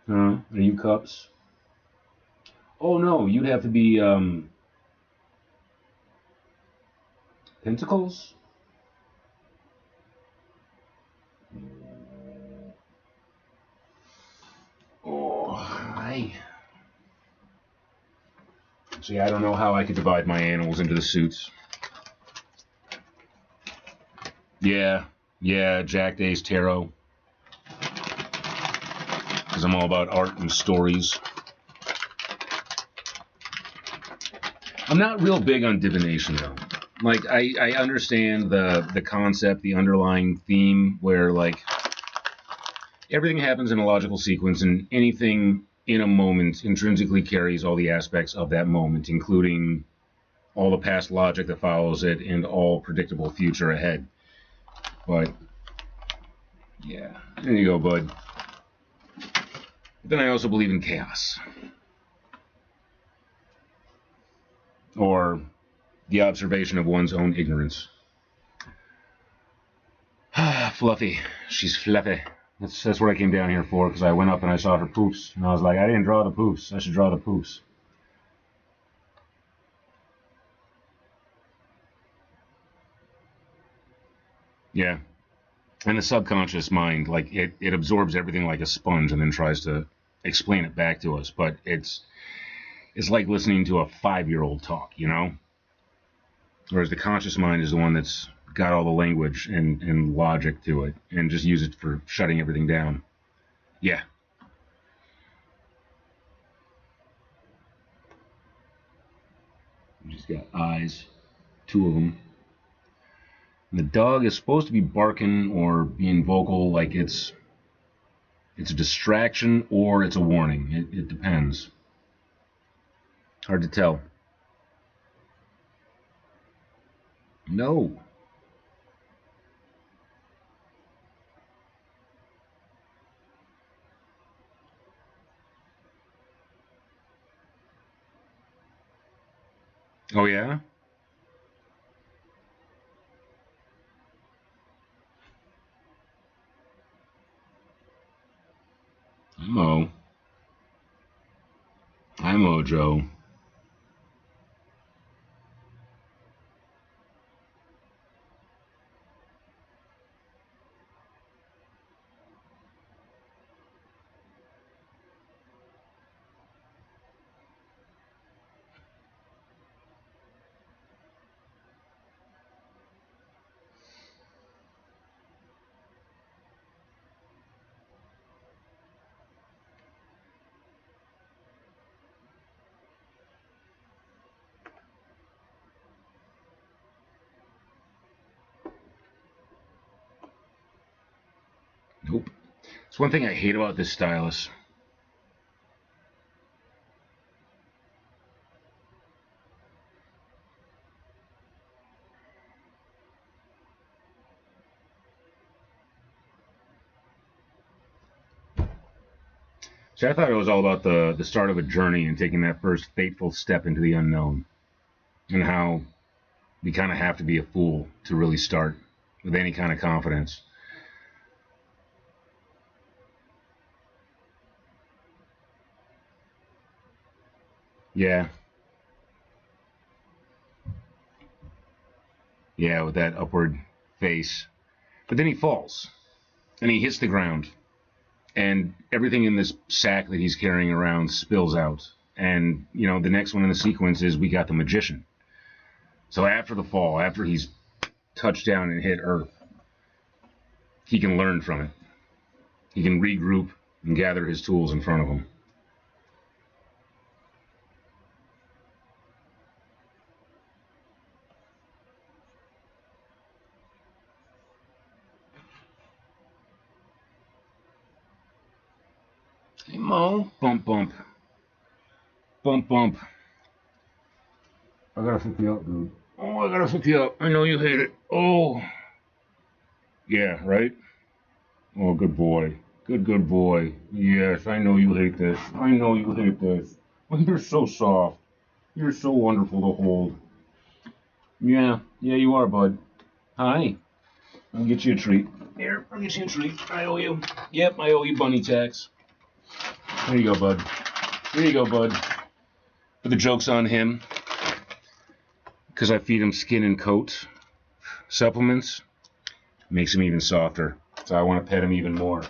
Huh? Are you Cups? Oh no, you'd have to be Pentacles. Oh, hi. So yeah, I don't know how I could divide my animals into the suits. Yeah, Jack Day's Tarot. Because I'm all about art and stories. I'm not real big on divination, though. Like, I understand the concept, the underlying theme, where, like, everything happens in a logical sequence, and anything in a moment intrinsically carries all the aspects of that moment, including all the past logic that follows it and all predictable future ahead. But, yeah, there you go, bud. But then I also believe in chaos. Or the observation of one's own ignorance. Fluffy. She's fluffy. That's what I came down here for, because I went up and I saw her poops. And I was like, I didn't draw the poops. I should draw the poops. Yeah. And the subconscious mind, like, it absorbs everything like a sponge and then tries to explain it back to us. But it's like listening to a 5-year-old talk, you know? Whereas the conscious mind is the one that's got all the language and logic to it, and just use it for shutting everything down. Yeah. She's got eyes, 2 of them. And the dog is supposed to be barking or being vocal, like it's a distraction or it's a warning. It depends. Hard to tell. No. Oh, yeah? Hi, Mojo. Nope. It's one thing I hate about this stylus. So I thought it was all about the start of a journey and taking that first fateful step into the unknown, and how you kind of have to be a fool to really start with any kind of confidence. Yeah. Yeah, with that upward face. But then he falls, and he hits the ground, and everything in this sack that he's carrying around spills out. And, you know, the next one in the sequence is we got the magician. So after the fall, after he's touched down and hit Earth, he can learn from it. He can regroup and gather his tools in front of him. Hey, Mo. Bump, bump. Bump, bump. I gotta pick you up, dude. Oh, I gotta pick you up. I know you hate it. Oh. Yeah, right? Oh, good boy. Good boy. Yes, I know you hate this. I know you hate this. Well, you're so soft. You're so wonderful to hold. Yeah, you are, bud. Hi. I'll get you a treat. Here, I'll get you a treat. I owe you. Yep, I owe you bunny tax. There you go, bud. There you go, bud. But the joke's on him. Because I feed him skin and coat supplements. Makes him even softer. So I want to pet him even more.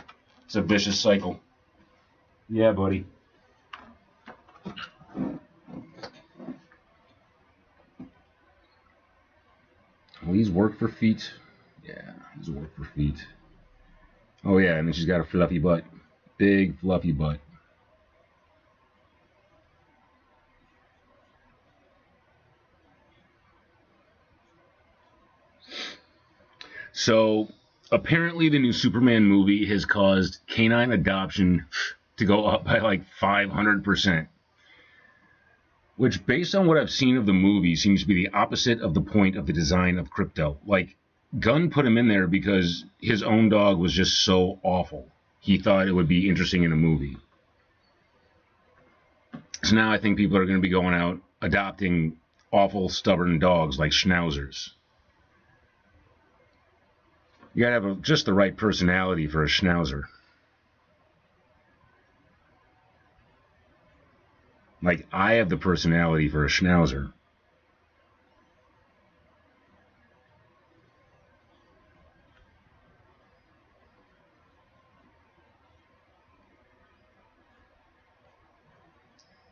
It's a vicious cycle. Yeah, buddy. Well, he's work for feet. Yeah, he's work for feet. Oh yeah, and then she's got a fluffy butt. Big fluffy butt. So apparently the new Superman movie has caused canine adoption to go up by like 500%. Which, based on what I've seen of the movie, seems to be the opposite of the point of the design of Krypto. Like, Gunn put him in there because his own dog was just so awful. He thought it would be interesting in a movie. So now I think people are going to be going out adopting awful, stubborn dogs like Schnauzers. You gotta have just the right personality for a Schnauzer. Like, I have the personality for a Schnauzer.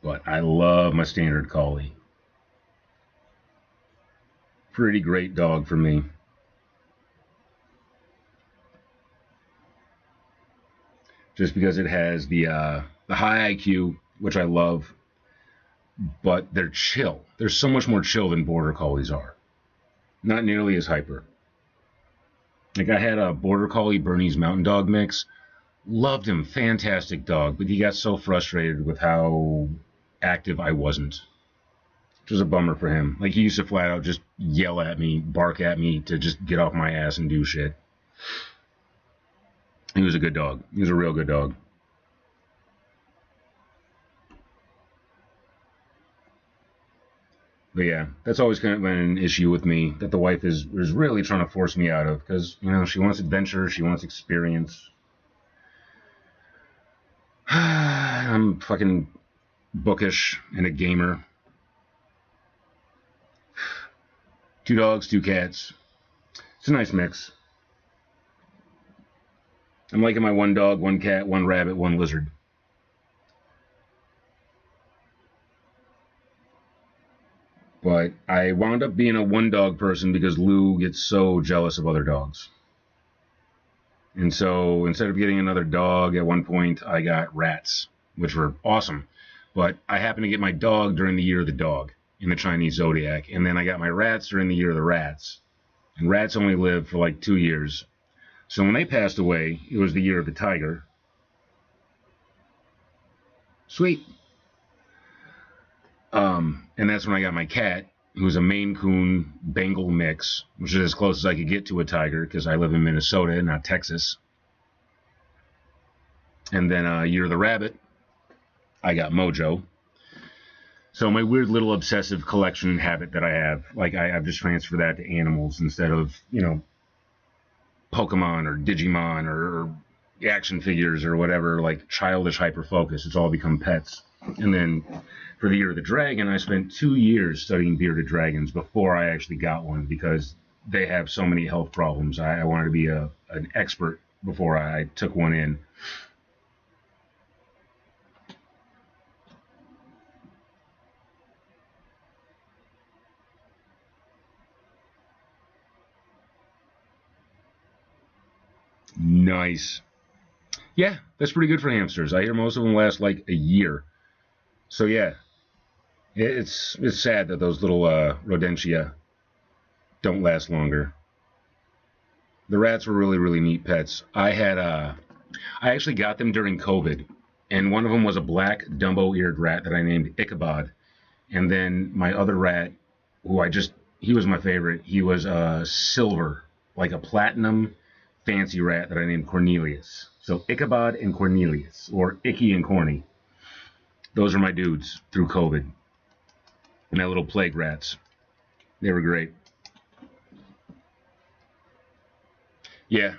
But I love my standard collie. Pretty great dog for me. Just because it has the high IQ, which I love, but they're chill. They're so much more chill than border collies are. Not nearly as hyper. Like, I had a border collie Bernese Mountain Dog mix. Loved him, fantastic dog, but he got so frustrated with how active I wasn't. Which was a bummer for him. Like, he used to flat out just yell at me, bark at me to just get off my ass and do shit. He was a good dog. He was a real good dog. But yeah, that's always kind of been an issue with me that the wife is really trying to force me out of, because, you know, she wants adventure, she wants experience. I'm fucking bookish and a gamer. 2 dogs, 2 cats. It's a nice mix. I'm liking my 1 dog, 1 cat, 1 rabbit, 1 lizard. But I wound up being a 1 dog person because Lou gets so jealous of other dogs. And so instead of getting another dog, at one point I got rats, which were awesome. But I happened to get my dog during the year of the dog in the Chinese zodiac. And then I got my rats during the year of the rats. And rats only live for like 2 years. So when they passed away, it was the year of the tiger. Sweet. And that's when I got my cat, who was a Maine Coon Bengal mix, which is as close as I could get to a tiger because I live in Minnesota, not Texas. And then year of the rabbit, I got Mojo. So my weird little obsessive collection habit that I have, like I've just transferred that to animals instead of, you know, Pokemon or Digimon or action figures or whatever, like childish hyper focus. It's all become pets. And then for the year of the dragon, I spent 2 years studying bearded dragons before I actually got one because they have so many health problems. I wanted to be an expert before I took one in. Nice. Yeah, that's pretty good for hamsters. I hear most of them last like a year. So yeah, it's sad that those little rodentia don't last longer. The rats were really, really neat pets. I actually got them during COVID, and one of them was a black Dumbo-eared rat that I named Ichabod, and then my other rat, he was my favorite. He was silver, like a platinum fancy rat that I named Cornelius. So Ichabod and Cornelius, or Icky and Corny. Those are my dudes through COVID. My little plague rats. They were great. Yeah,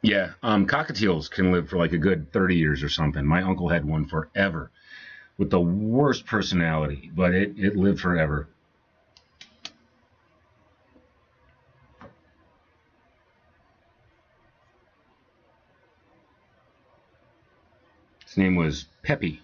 yeah. Cockatiels can live for like a good 30 years or something. My uncle had one forever with the worst personality, but it lived forever. His name was Peppy.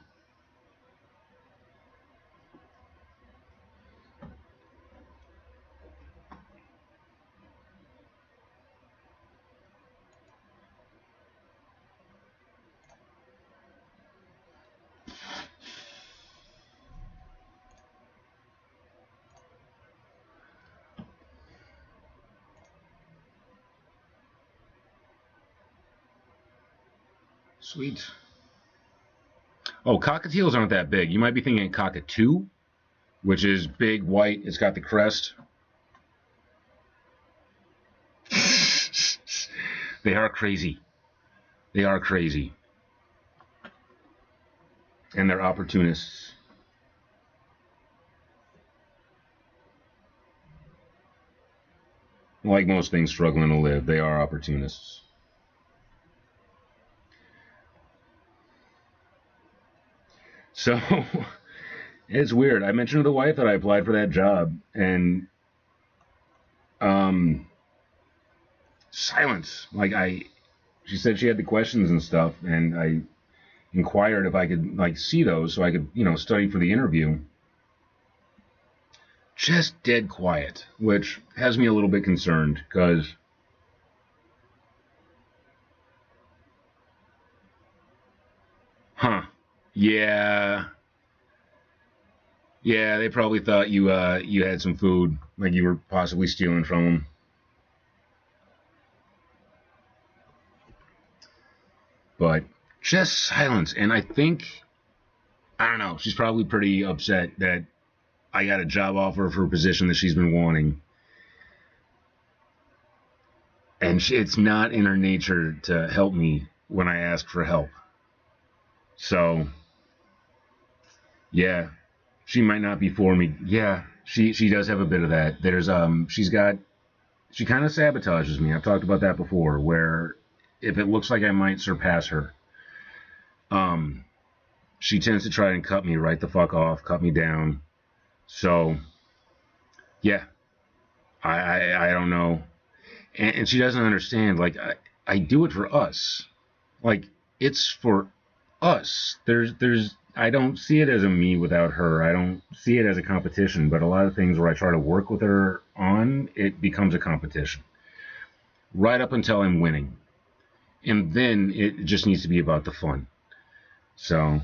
Sweet. Oh, cockatiels aren't that big. You might be thinking cockatoo, which is big, white. It's got the crest. They are crazy. They are crazy. And they're opportunists. Like most things struggling to live, they are opportunists. So, it's weird. I mentioned to the wife that I applied for that job, and silence. She said she had the questions and stuff, and I inquired if I could see those so I could study for the interview. Just dead quiet, which has me a little bit concerned because yeah, yeah, they probably thought you had some food, like you were possibly stealing from them. But just silence, and I don't know. She's probably pretty upset that I got a job offer for a position that she's been wanting, and it's not in her nature to help me when I ask for help. So, yeah, she might not be for me. Yeah, she does have a bit of that. She kind of sabotages me. I've talked about that before, where if it looks like I might surpass her, um, she tends to try and cut me right the fuck off, cut me down. So, yeah, I don't know, and she doesn't understand. Like I do it for us. Like it's for us. There's I don't see it as a me without her. I don't see it as a competition. But a lot of things where I try to work with her on, it becomes a competition. Right up until I'm winning, and then it just needs to be about the fun. So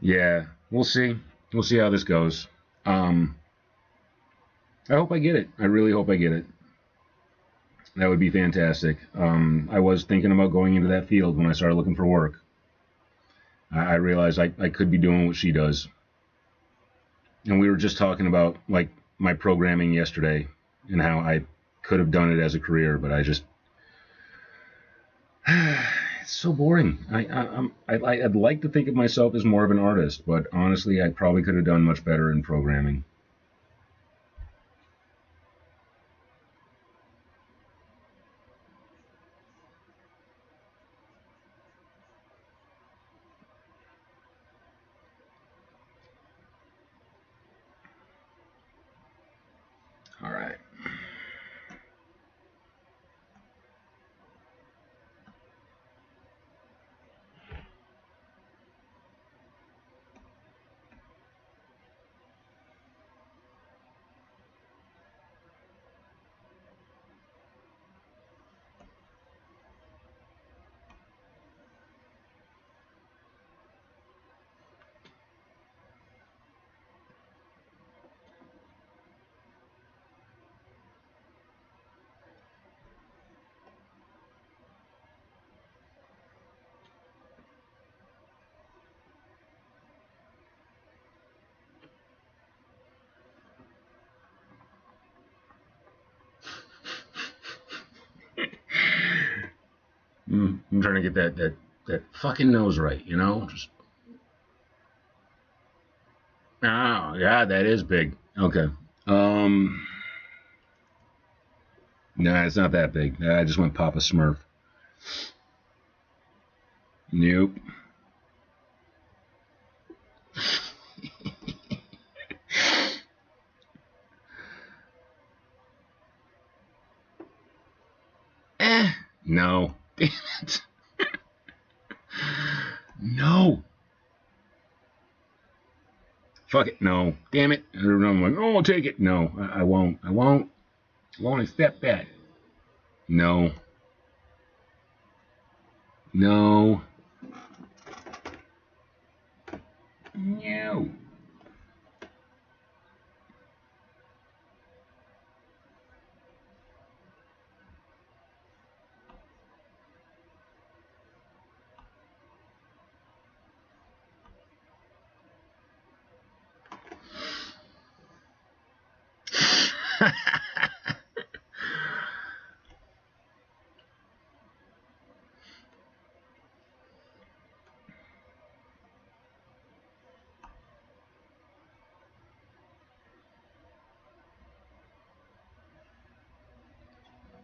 yeah, we'll see. We'll see how this goes. Um, I hope I get it. I really hope I get it. That would be fantastic. I was thinking about going into that field when I started looking for work. I realized I could be doing what she does. And we were just talking about my programming yesterday and how I could have done it as a career, but I just it's so boring. I'd like to think of myself as more of an artist, but honestly, I probably could have done much better in programming. All right. I'm trying to get that fucking nose right, Just oh yeah, that is big. Okay. Um, nah, it's not that big. I just went Papa Smurf. Nope. No. Damn it. No. Fuck it. No. Damn it. And I'm like, oh, I'll take it. No, I won't. I won't. I won't accept that. No. No. No.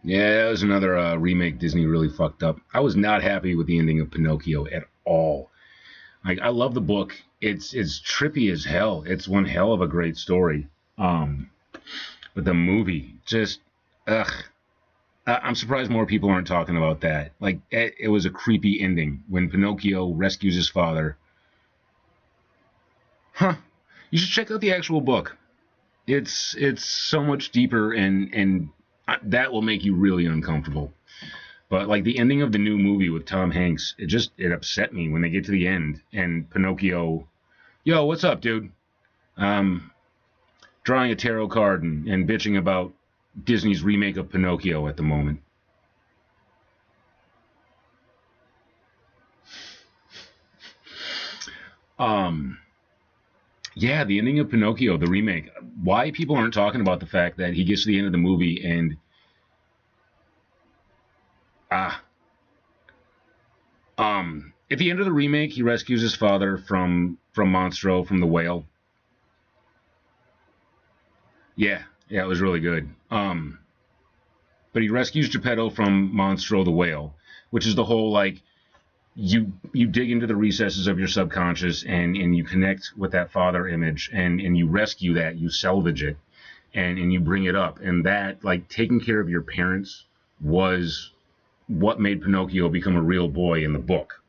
Yeah, that was another remake Disney really fucked up. I was not happy with the ending of Pinocchio at all. Like, I love the book. It's trippy as hell. It's one hell of a great story. Um, but the movie just, ugh. I'm surprised more people aren't talking about that. Like, it was a creepy ending when Pinocchio rescues his father. Huh. You should check out the actual book. It's so much deeper, and that will make you really uncomfortable. But like the ending of the new movie with Tom Hanks, it upset me when they get to the end and Pinocchio, yo, what's up, dude? Um, Drawing a tarot card and bitching about Disney's remake of Pinocchio at the moment. Um, yeah, the ending of Pinocchio, the remake. Why people aren't talking about the fact that he gets to the end of the movie and ah, at the end of the remake, he rescues his father from Monstro, from the whale. Yeah, yeah, it was really good. But he rescues Geppetto from Monstro the whale, which is the whole like you dig into the recesses of your subconscious and you connect with that father image and you rescue that, you salvage it, and you bring it up, and that like taking care of your parents was what made Pinocchio become a real boy in the book.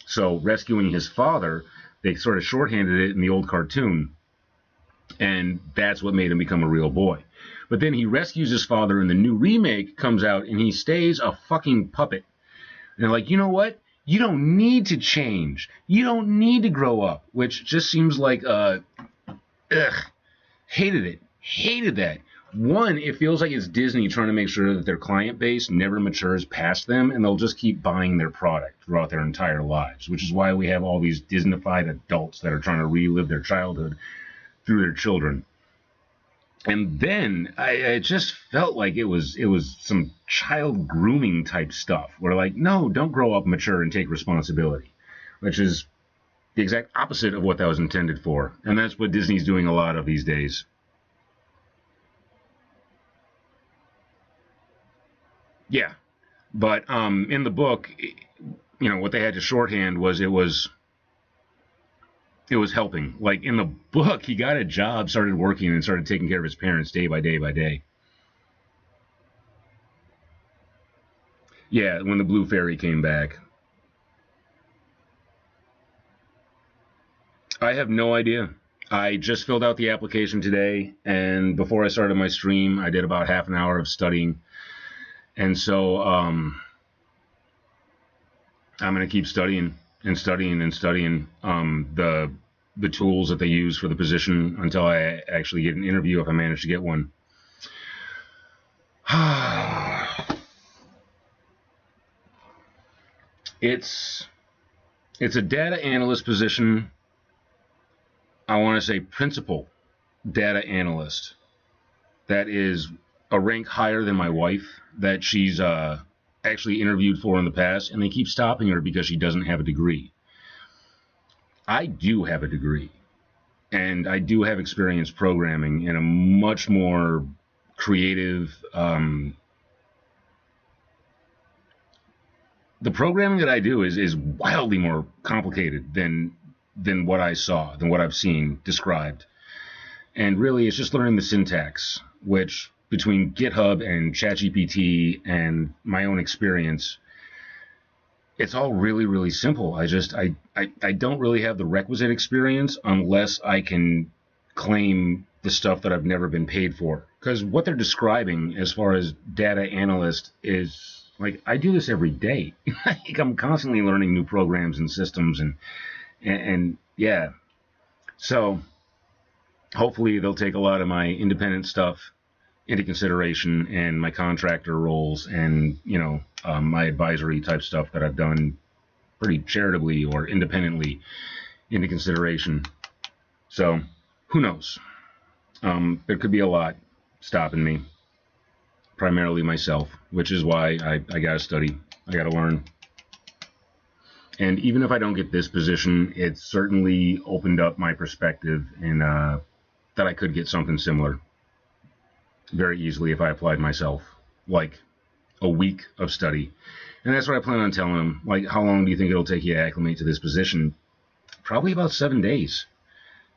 So rescuing his father, they sort of shorthanded it in the old cartoon, and that's what made him become a real boy. But then he rescues his father in the new remake, comes out, and he stays a fucking puppet. And they're like, you know what? You don't need to change. You don't need to grow up, which just seems like, hated it. Hated that. One, it feels like it's Disney trying to make sure that their client base never matures past them, and they'll just keep buying their product throughout their entire lives, which is why we have all these Disneyfied adults that are trying to relive their childhood through their children. And then I just felt like it was some child grooming type stuff where like, no, don't grow up, mature, and take responsibility, which is the exact opposite of what that was intended for. And that's what Disney's doing a lot of these days. Yeah, but in the book, what they had to shorthand was it was helping. Like in the book, he got a job, started working, and started taking care of his parents day by day by day. Yeah, when the blue fairy came back. I have no idea. I just filled out the application today, and before I started my stream, I did about half an hour of studying. And so I'm going to keep studying and studying and studying the tools that they use for the position until I actually get an interview, if I manage to get one. it's it's a data analyst position. I want to say principal data analyst. That is a rank higher than my wife that she's actually interviewed for in the past, and they keep stopping her because she doesn't have a degree. I do have a degree, and I do have experience programming in a much more creative. The programming that I do is wildly more complicated than what I saw, than what I've seen described. And really, it's just learning the syntax, which between GitHub and ChatGPT and my own experience, it's all really, really simple. I don't really have the requisite experience unless I can claim the stuff that I've never been paid for. Because what they're describing as far as data analyst is like, I do this every day. Like, I'm constantly learning new programs and systems and yeah. So hopefully they'll take a lot of my independent stuff into consideration and my contractor roles and my advisory type stuff that I've done pretty charitably or independently into consideration. So who knows? There could be a lot stopping me, primarily myself, which is why I gotta study. I gotta learn. And even if I don't get this position, it certainly opened up my perspective and that I could get something similar very easily if I applied myself. Like a week of study. And that's what I plan on telling him. Like, how long do you think it'll take you to acclimate to this position? Probably about 7 days.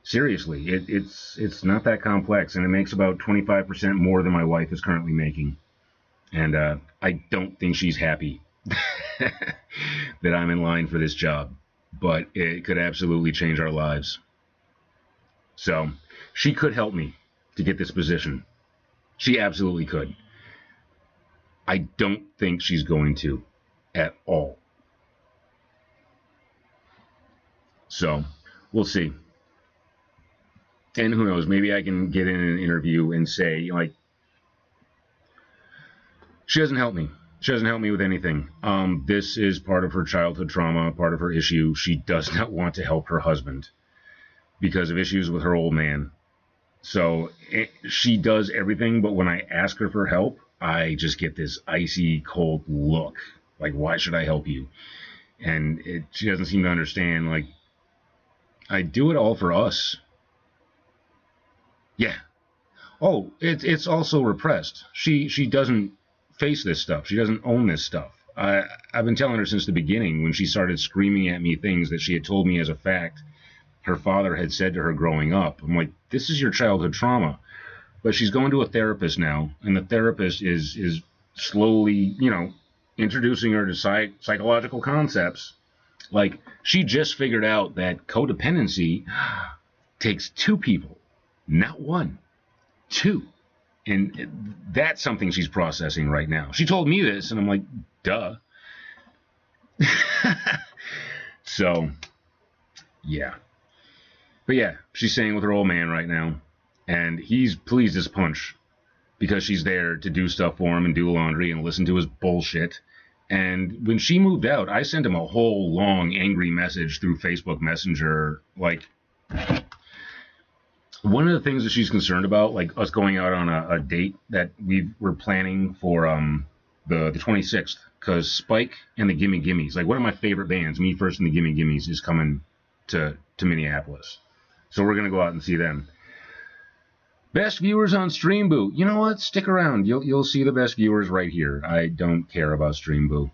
Seriously, it's not that complex, and it makes about 25% more than my wife is currently making. And I don't think she's happy that I'm in line for this job, but it could absolutely change our lives. So she could help me to get this position. She absolutely could. I don't think she's going to at all. So we'll see. And who knows, maybe I can get in an interview and say, like, she doesn't help me. She doesn't help me with anything. This is part of her childhood trauma, part of her issue. She does not want to help her husband because of issues with her old man. So she does everything, but when I ask her for help, I just get this icy cold look. Like, why should I help you? And she doesn't seem to understand, like, I do it all for us. Yeah. Oh, it's also repressed. She doesn't face this stuff. She doesn't own this stuff. I've been telling her since the beginning when she started screaming at me things that she had told me as a fact her father had said to her growing up. I'm like, this is your childhood trauma. But she's going to a therapist now, and the therapist is slowly, introducing her to psychological concepts. Like, she just figured out that codependency takes two people, not one, two. And that's something she's processing right now. She told me this, and I'm like, duh. So, yeah. But yeah, she's staying with her old man right now, and he's pleased as punch because she's there to do stuff for him and do laundry and listen to his bullshit. And when she moved out, I sent him a whole long angry message through Facebook Messenger. Like, one of the things that she's concerned about, like us going out on a date that we're planning for the 26th, because Spike and the Gimme Gimmes, like one of my favorite bands, Me First and the Gimme Gimmes, is coming to Minneapolis. So we're going to go out and see them. Best viewers on Streamboo. You know what? Stick around. You'll see the best viewers right here. I don't care about Streamboo.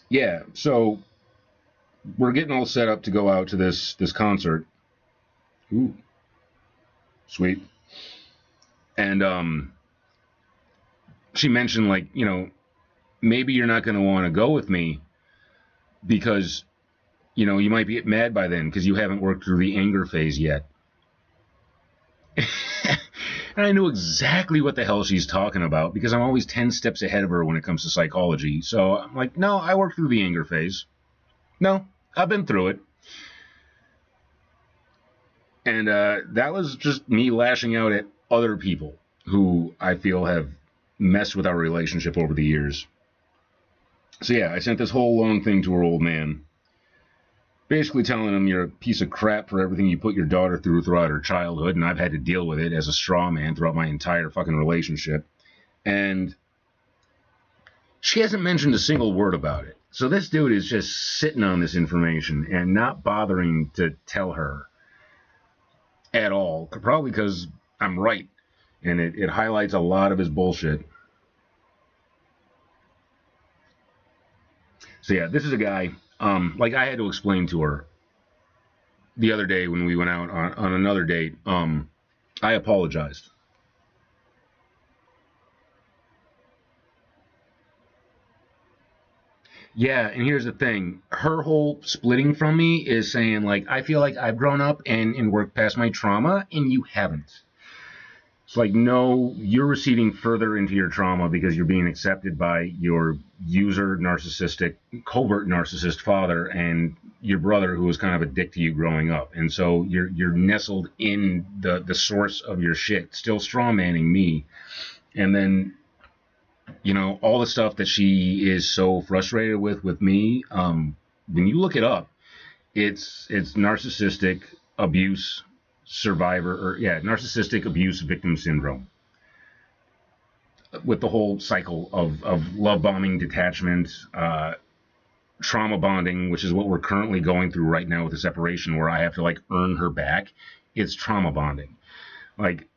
Yeah, so we're getting all set up to go out to this concert. Ooh. Sweet. And she mentioned, like, maybe you're not going to want to go with me because you might be mad by then because you haven't worked through the anger phase yet. And I knew exactly what the hell she's talking about because I'm always 10 steps ahead of her when it comes to psychology. So I'm like, no, I worked through the anger phase. No, I've been through it. And that was just me lashing out at other people who I feel have messed with our relationship over the years. So yeah, I sent this whole long thing to her old man, basically telling him you're a piece of crap for everything you put your daughter throughout her childhood, and I've had to deal with it as a straw man throughout my entire fucking relationship. And she hasn't mentioned a single word about it. So this dude is just sitting on this information and not bothering to tell her at all, probably because I'm right, and it highlights a lot of his bullshit. So yeah, this is a guy, like I had to explain to her the other day when we went out on another date. I apologized. Yeah, and here's the thing. Her whole splitting from me is saying, like, I feel like I've grown up and worked past my trauma, and you haven't. It's like, no, you're receding further into your trauma because you're being accepted by your user, narcissistic, covert narcissist father and your brother who was kind of a dick to you growing up. And so you're nestled in the source of your shit, still strawmanning me. And then, all the stuff that she is so frustrated with me, when you look it up, it's narcissistic abuse narcissistic abuse victim syndrome, with the whole cycle of love bombing, detachment, trauma bonding, which is what we're currently going through right now with the separation, where I have to, like, earn her back. It's trauma bonding. Like,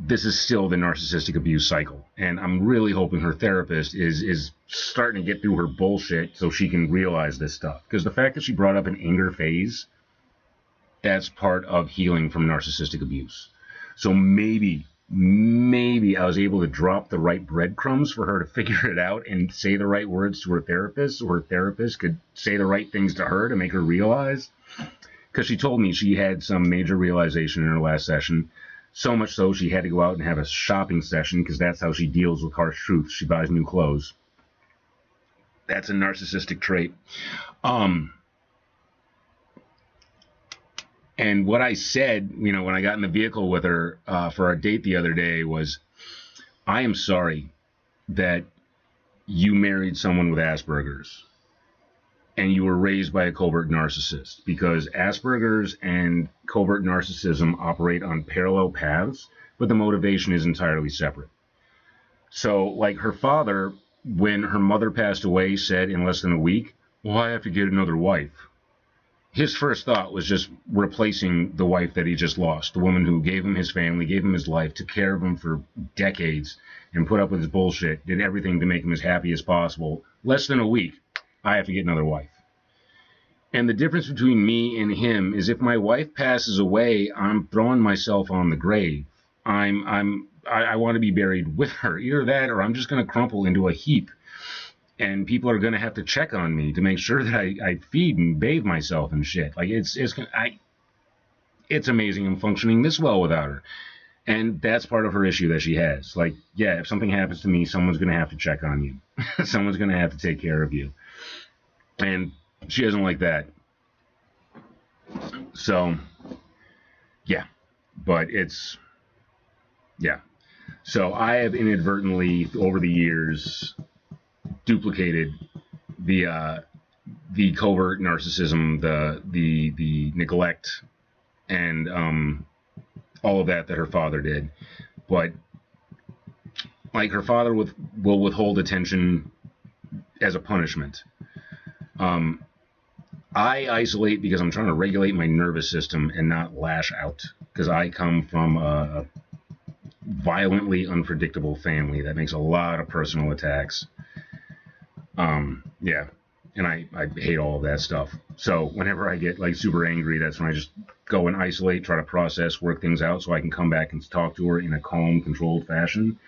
this is still the narcissistic abuse cycle. And I'm really hoping her therapist is starting to get through her bullshit so she can realize this stuff. Because the fact that she brought up an anger phase, that's part of healing from narcissistic abuse. So maybe I was able to drop the right breadcrumbs for her to figure it out and say the right words to her therapist, so her therapist could say the right things to her to make her realize. Because she told me she had some major realization in her last session. So much so she had to go out and have a shopping session because that's how she deals with harsh truths. She buys new clothes. That's a narcissistic trait. And what I said, when I got in the vehicle with her for our date the other day was, I am sorry that you married someone with Asperger's and you were raised by a covert narcissist, because Asperger's and covert narcissism operate on parallel paths, but the motivation is entirely separate. So, like her father, when her mother passed away, said in less than a week, well, I have to get another wife. His first thought was just replacing the wife that he just lost, the woman who gave him his family, gave him his life, took care of him for decades, and put up with his bullshit, did everything to make him as happy as possible. Less than a week, I have to get another wife. And the difference between me and him is, if my wife passes away, I'm throwing myself on the grave. I want to be buried with her. Either that, or I'm just going to crumple into a heap. And people are going to have to check on me to make sure that I feed and bathe myself and shit. Like, it's amazing I'm functioning this well without her. And that's part of her issue that she has. Like, yeah, if something happens to me, someone's going to have to check on you. Someone's going to have to take care of you. And she doesn't like that. So, yeah. But yeah. So I have inadvertently, over the years, duplicated the covert narcissism, the neglect, and all of that her father did. But like, her father will withhold attention as a punishment. I isolate because I'm trying to regulate my nervous system and not lash out, because I come from a violently unpredictable family that makes a lot of personal attacks. Yeah, and I hate all of that stuff. So whenever I get like super angry, that's when I just go and isolate, try to process, work things out so I can come back and talk to her in a calm, controlled fashion.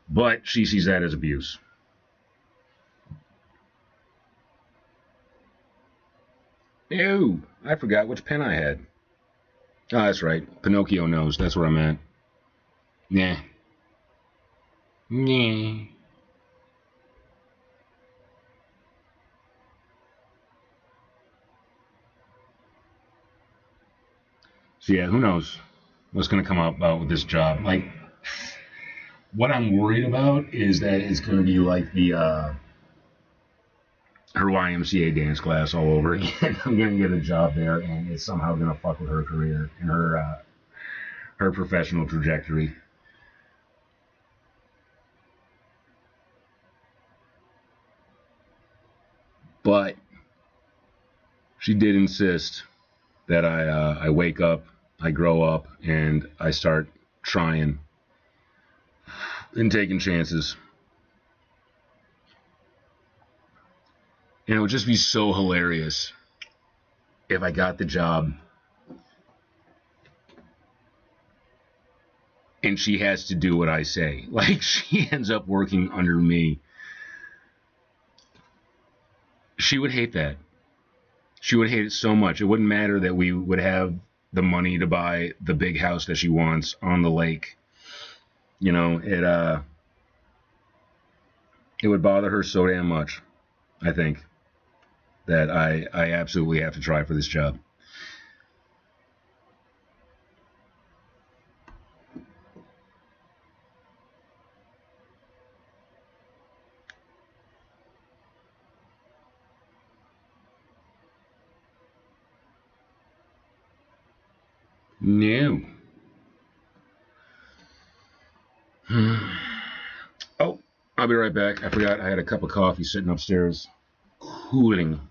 But she sees that as abuse. Ew, I forgot which pen I had. Oh, that's right. Pinocchio knows. That's where I'm at. Nah. Nah. So yeah, who knows what's going to come up with this job. Like, what I'm worried about is that it's going to be like the her YMCA dance class all over again. I'm going to get a job there, and it's somehow going to fuck with her career and her professional trajectory. But she did insist that I wake up, I grow up, and I start trying and taking chances. And it would just be so hilarious if I got the job and she has to do what I say. Like, she ends up working under me. She would hate that. She would hate it so much. It wouldn't matter that we would have the money to buy the big house that she wants on the lake. It would bother her so damn much, I think, that I absolutely have to try for this job. No. Oh, I'll be right back. I forgot I had a cup of coffee sitting upstairs, cooling.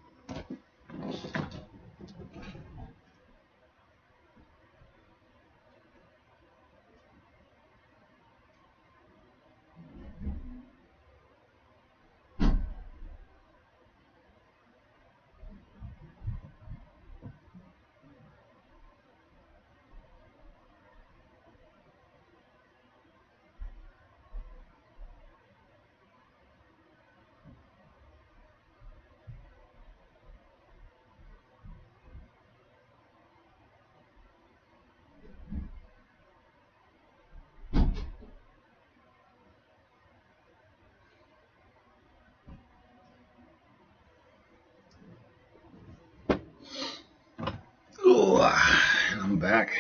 And I'm back.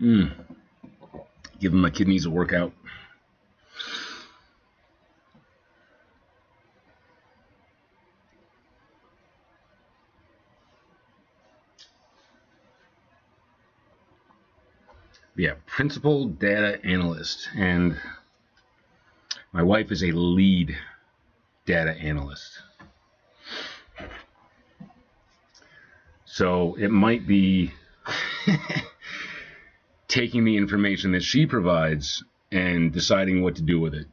Giving my kidneys a workout. Yeah, principal data analyst. And my wife is a lead data analyst. So it might be taking the information that she provides and deciding what to do with it.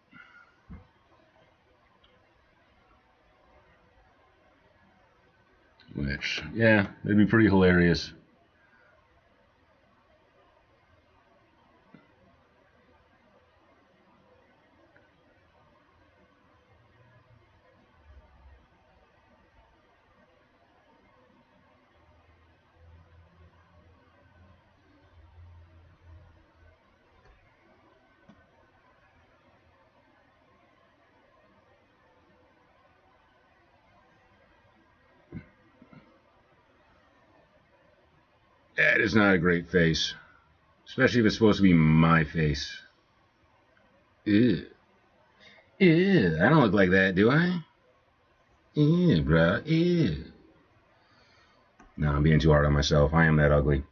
Which, yeah, it'd be pretty hilarious. That is not a great face. Especially if it's supposed to be my face. Ew. Ew. I don't look like that, do I? Ew, bro. Ew. No, I'm being too hard on myself. I am that ugly.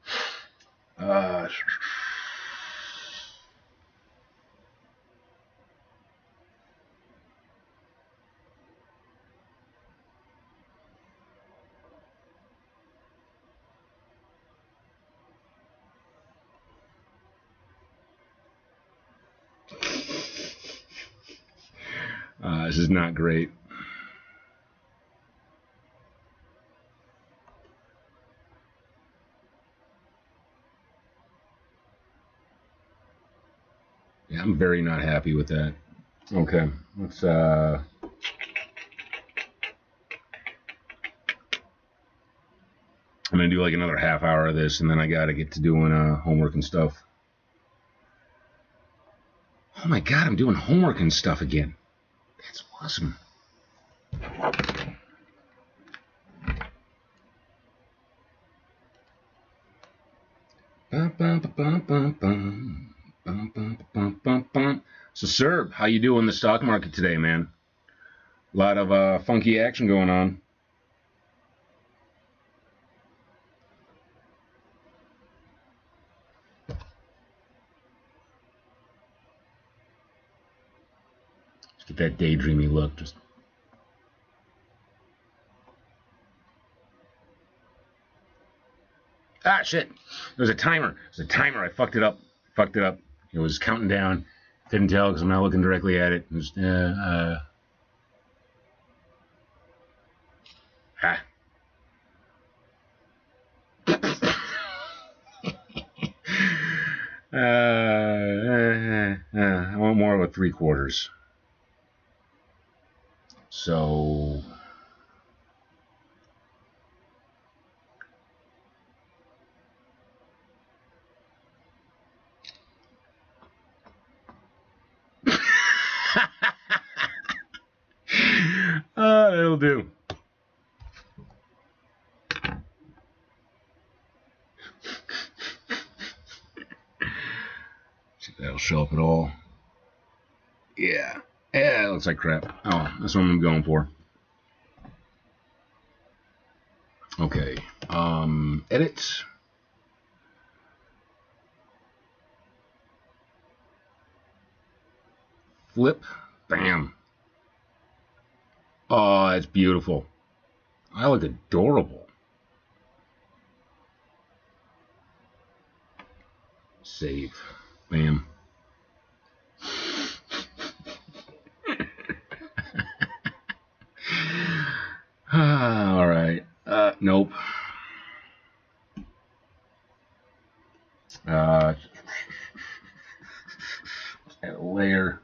This is not great. Yeah, I'm very not happy with that. Okay, let's I'm gonna do like another half hour of this, and then I gotta get to doing homework and stuff. Oh my god, I'm doing homework and stuff again. That's awesome. So, Serb, how you doing in the stock market today, man? A lot of funky action going on. Let's get that daydreamy look. Just shit. There's a timer. There's a timer. I fucked it up. It was counting down. Couldn't tell because I'm not looking directly at it. It was, I want more of a 3/4. So that'll do. See if that'll show up at all. Yeah, it looks like crap. Oh, that's what I'm going for. Okay, edit. Flip, bam. Oh, that's beautiful. I look adorable. Save, bam. All right. Nope. Add a layer.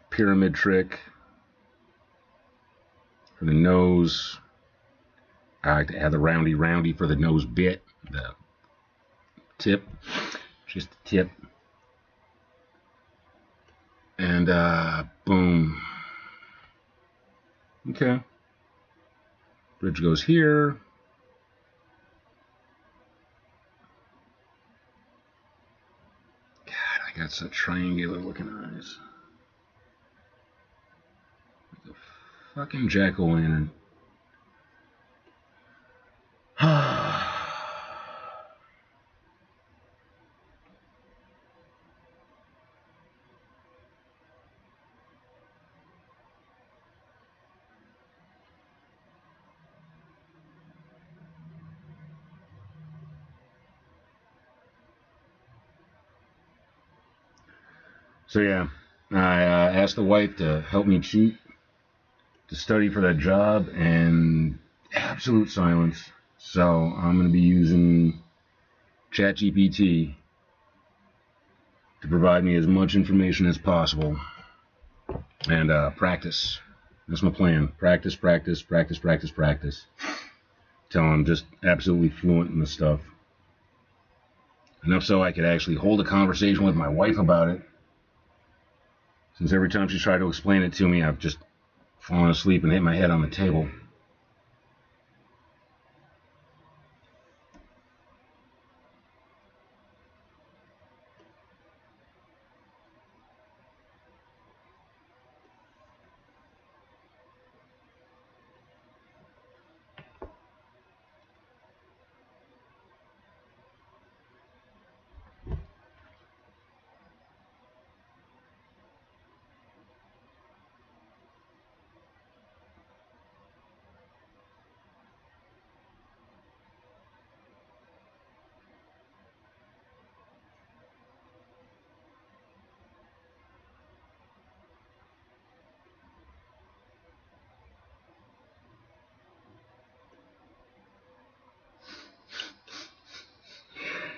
Pyramid trick for the nose. I like to add the roundy for the nose bit. The tip. Just a tip. And boom. Okay. Bridge goes here. God, I got such triangular looking eyes. Like a fucking jack-o'-lantern. So yeah, I asked the wife to help me cheat, to study for that job, and absolute silence. So I'm going to be using ChatGPT to provide me as much information as possible, and practice. That's my plan. Practice, practice, practice, practice, practice. Till I'm just absolutely fluent in this stuff. Enough so I could actually hold a conversation with my wife about it. Since every time she's tried to explain it to me, I've just fallen asleep and hit my head on the table.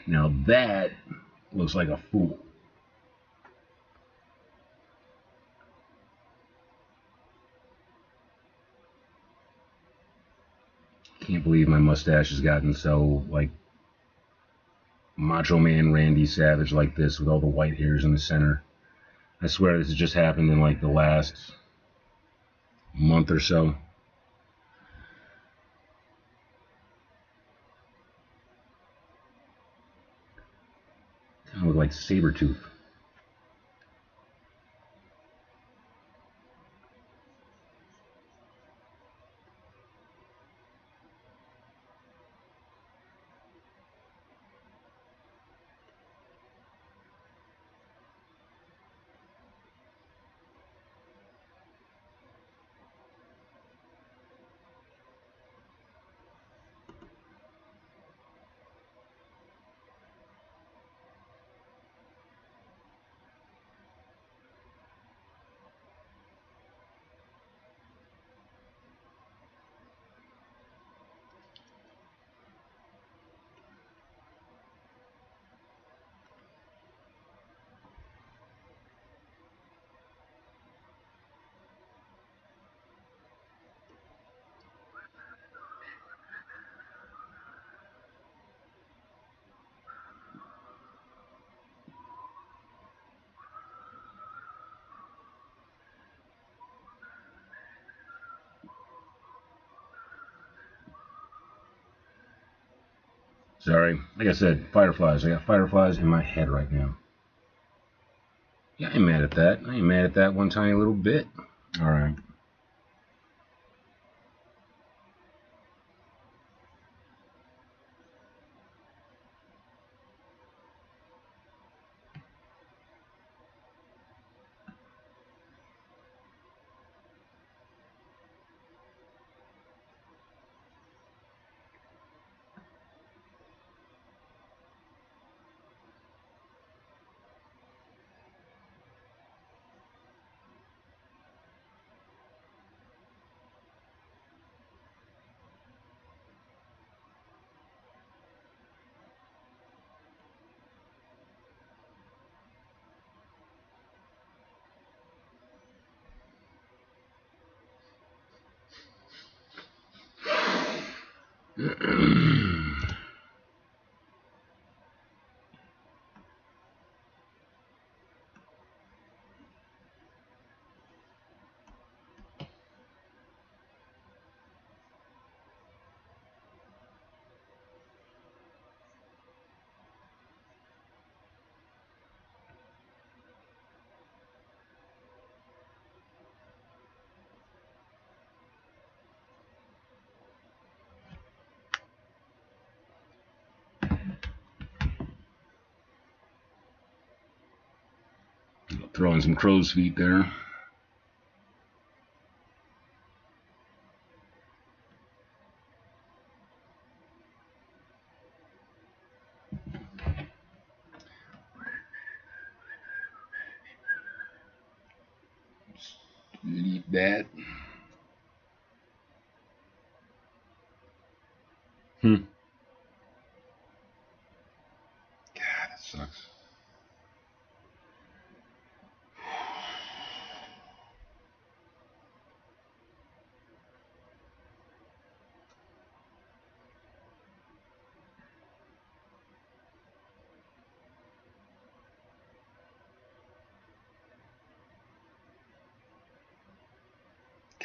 Now that looks like a fool. Can't believe my mustache has gotten so, like, Macho Man Randy Savage like this with all the white hairs in the center. I swear this has just happened in, like, the last month or so. Kind of look like Sabretooth. Sorry. Like I said, fireflies. I got fireflies in my head right now. Yeah, I ain't mad at that. I ain't mad at that one tiny little bit. Alright. Throw in some crow's feet there. Delete that. God, that sucks.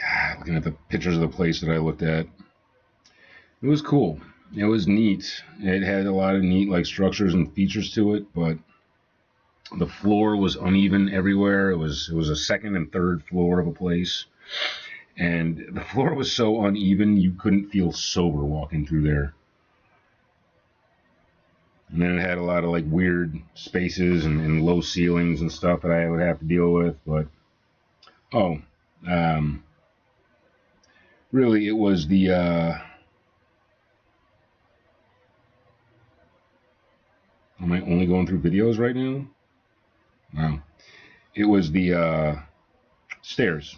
God, looking at the pictures of the place that I looked at, it was cool. It was neat. It had a lot of neat like structures and features to it, but the floor was uneven everywhere. It was a second and third floor of a place, and the floor was so uneven you couldn't feel sober walking through there. And then it had a lot of like weird spaces and low ceilings and stuff that I would have to deal with. But oh, um, really, it was the am I only going through videos right now? Wow. It was the stairs.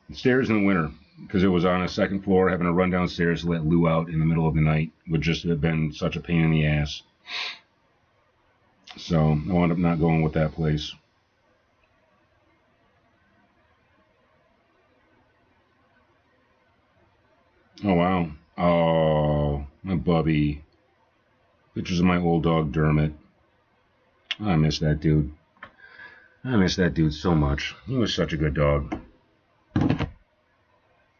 The stairs in the winter, because it was on a second floor. Having to run downstairs to let Lou out in the middle of the night would just have been such a pain in the ass. So I wound up not going with that place. Oh, wow. Oh, my Bubby. Pictures of my old dog, Dermot. I miss that dude. I miss that dude so much. He was such a good dog.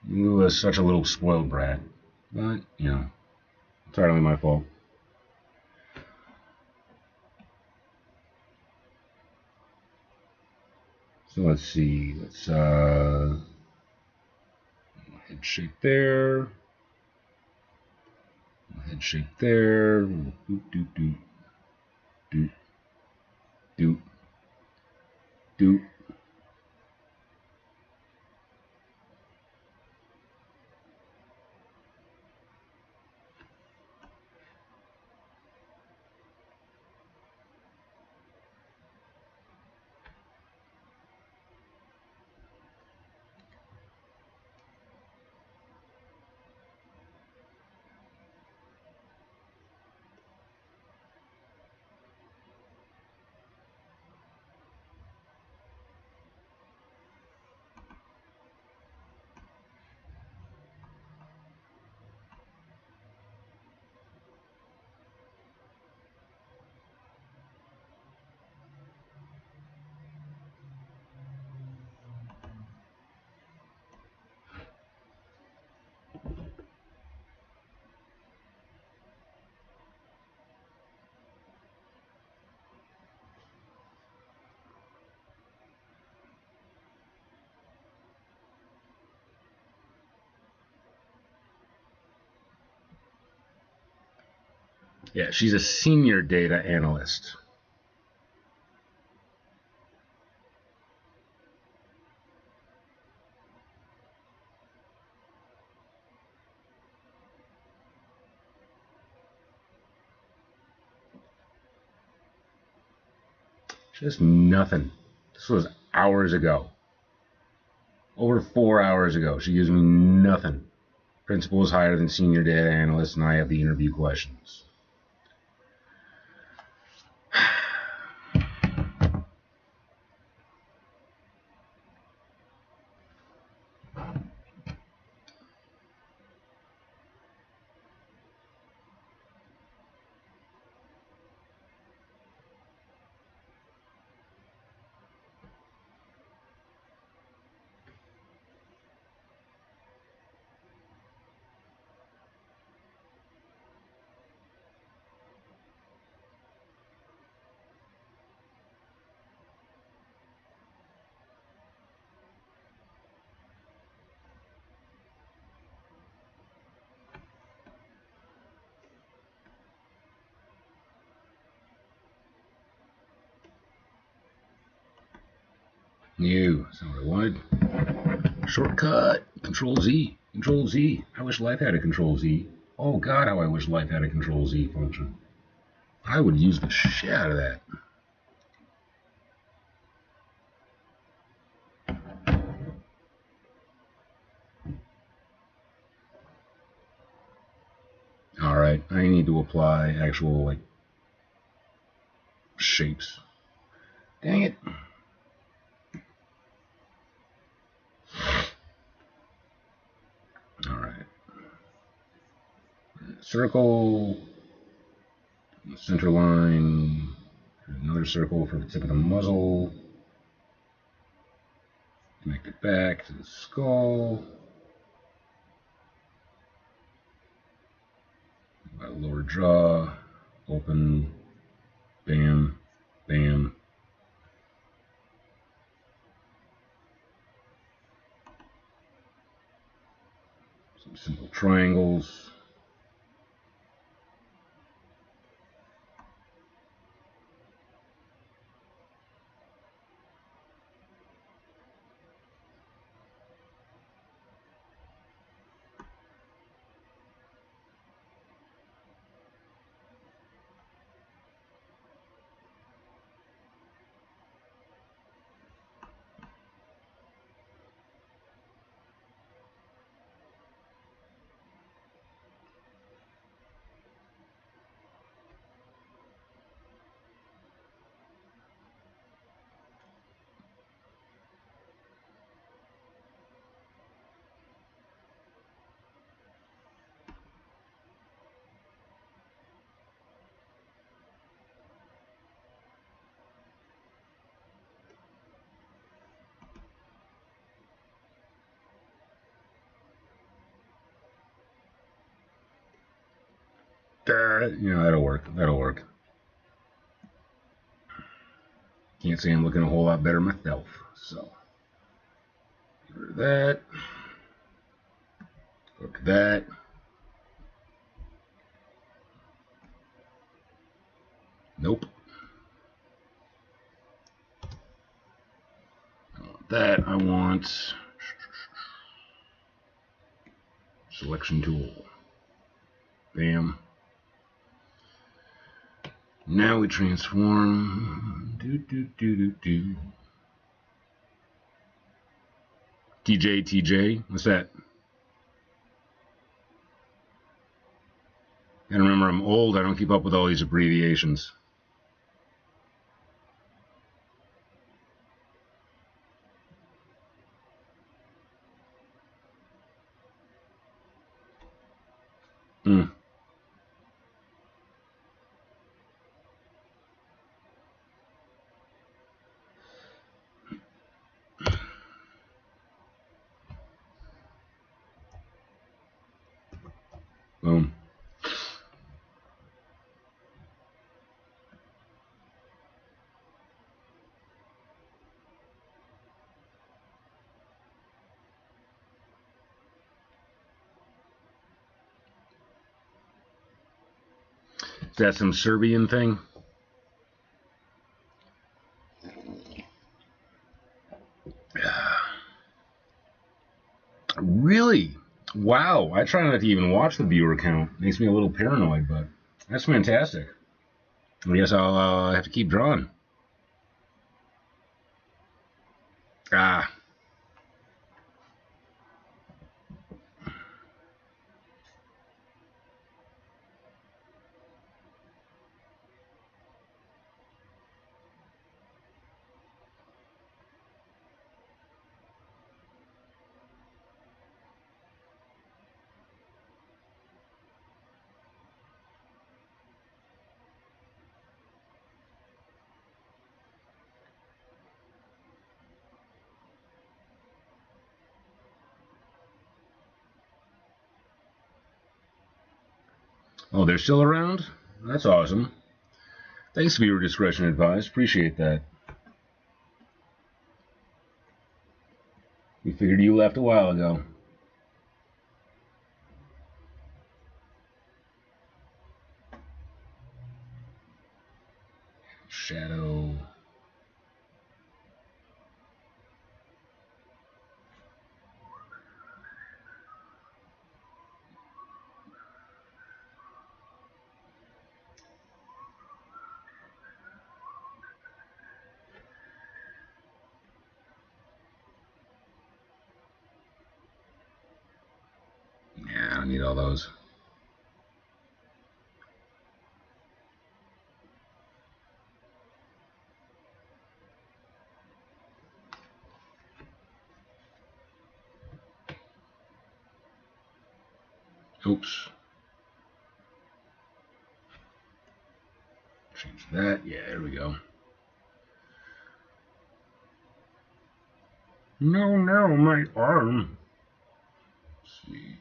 He was such a little spoiled brat. But, entirely my fault. So let's see. Let's head shape there. Head shape there. Doot doot doot doot doot doot. Yeah, she's a senior data analyst. Just nothing. This was hours ago. Over 4 hours ago. She gives me nothing. Principal is higher than senior data analyst, and I have the interview questions. New. That's not what I wanted. Shortcut. Control Z. Control Z. I wish life had a Control Z. Oh God, how I wish life had a Control Z function. I would use the shit out of that. Alright, I need to apply actual, like, shapes. Dang it. Alright. Circle. Center line. Another circle for the tip of the muzzle. Connect it back to the skull. Lower jaw. Open. Bam. Bam. Some simple triangles. That'll work. That'll work. Can't say I'm looking a whole lot better myself. So, get rid of that. Hook that. Nope. I want that. I want selection tool. Bam. Now we transform. TJ. What's that? And remember, I'm old. I don't keep up with all these abbreviations. Boom. Is that some Serbian thing? Really? Wow. I try not to even watch the viewer count. Makes me a little paranoid, but that's fantastic. I guess I'll have to keep drawing. Ah. Oh, they're still around? That's awesome. Thanks, viewer discretion advised. Appreciate that. We figured you left a while ago. Shadow. don't need all those. Oops. Change that. Yeah, there we go. No, my arm. Let's see.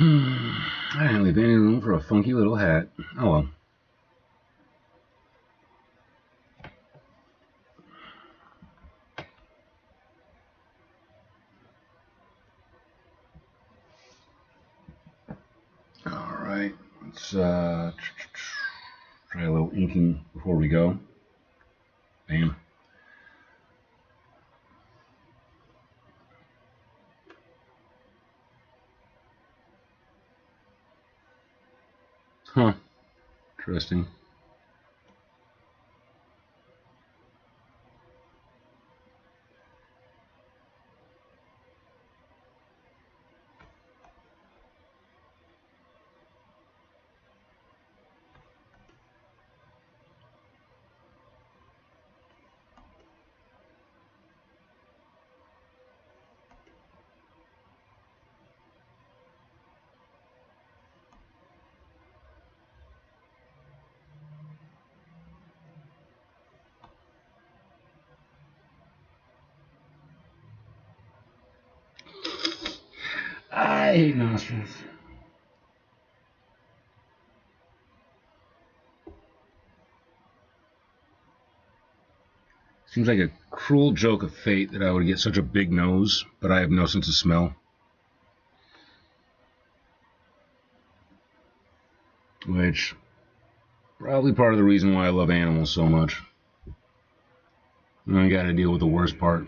I didn't leave any room for a funky little hat. Oh well. Alright, let's try a little inking before we go. Bam. Huh. Interesting. I hate nostrils. Seems like a cruel joke of fate that I would get such a big nose, but I have no sense of smell. Which, probably part of the reason why I love animals so much. I gotta deal with the worst part.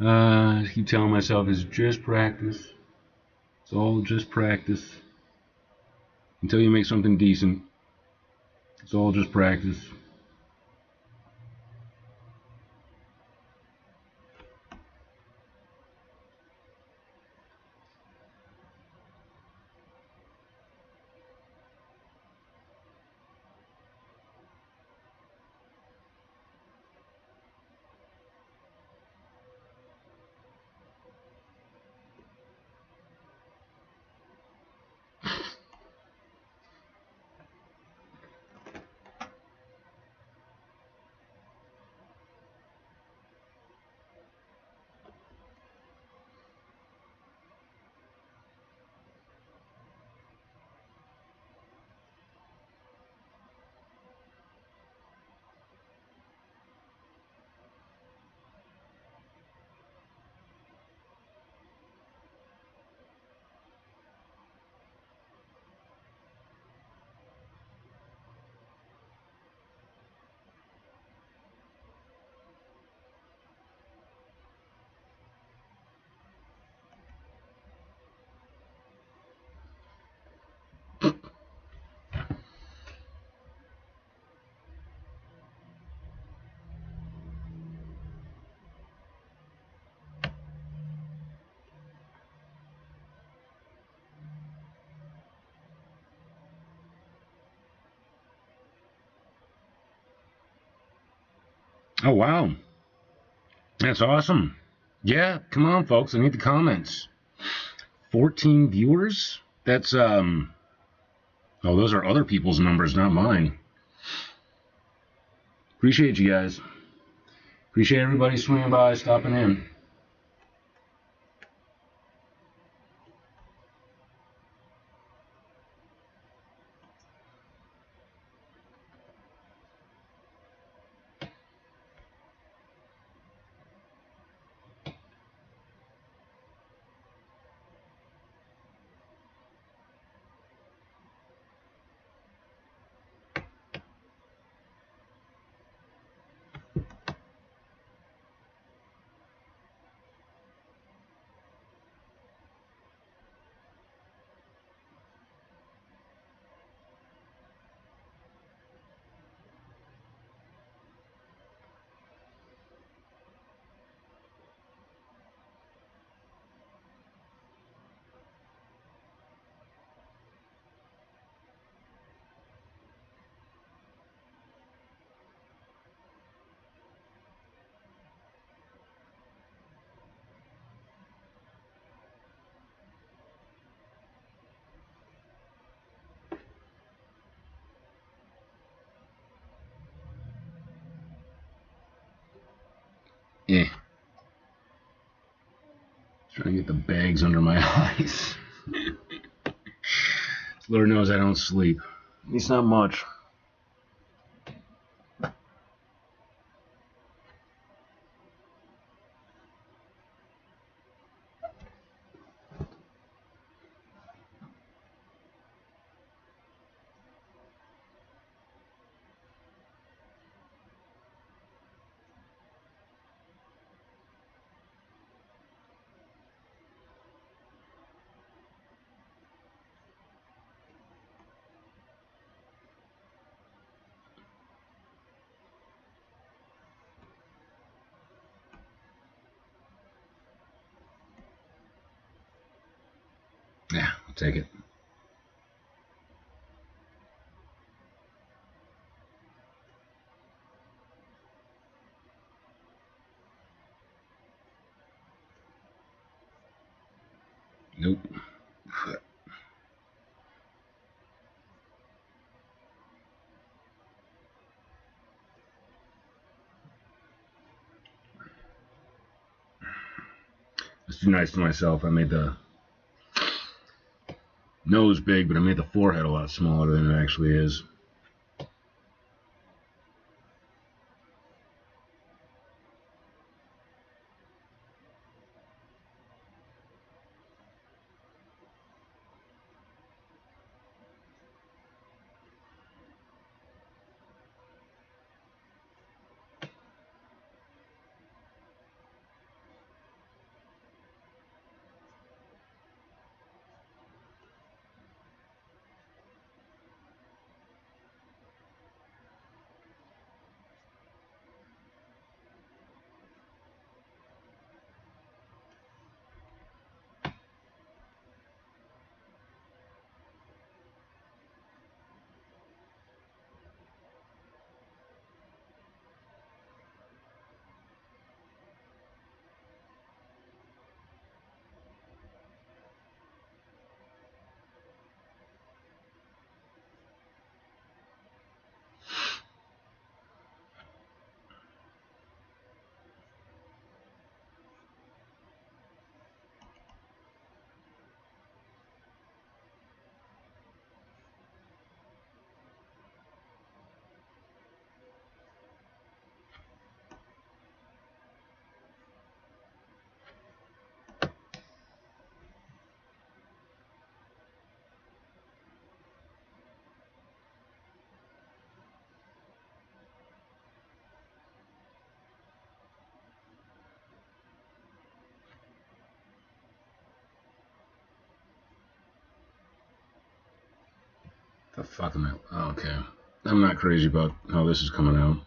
I just keep telling myself it's just practice. It's all just practice. Until you make something decent, it's all just practice. Oh, wow. That's awesome. Yeah, come on, folks. I need the comments. 14 viewers? That's, oh, those are other people's numbers, not mine. Appreciate you guys. Appreciate everybody swinging by, stopping in. Eh. Trying to get the bags under my eyes. Lord knows I don't sleep. At least not much. Yeah, I'll take it. Nope. It's too nice to myself. I made the nose big, but I made the forehead a lot smaller than it actually is. The fuck am I? Oh, okay. I'm not crazy about how this is coming out.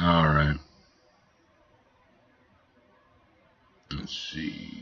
All Let's see.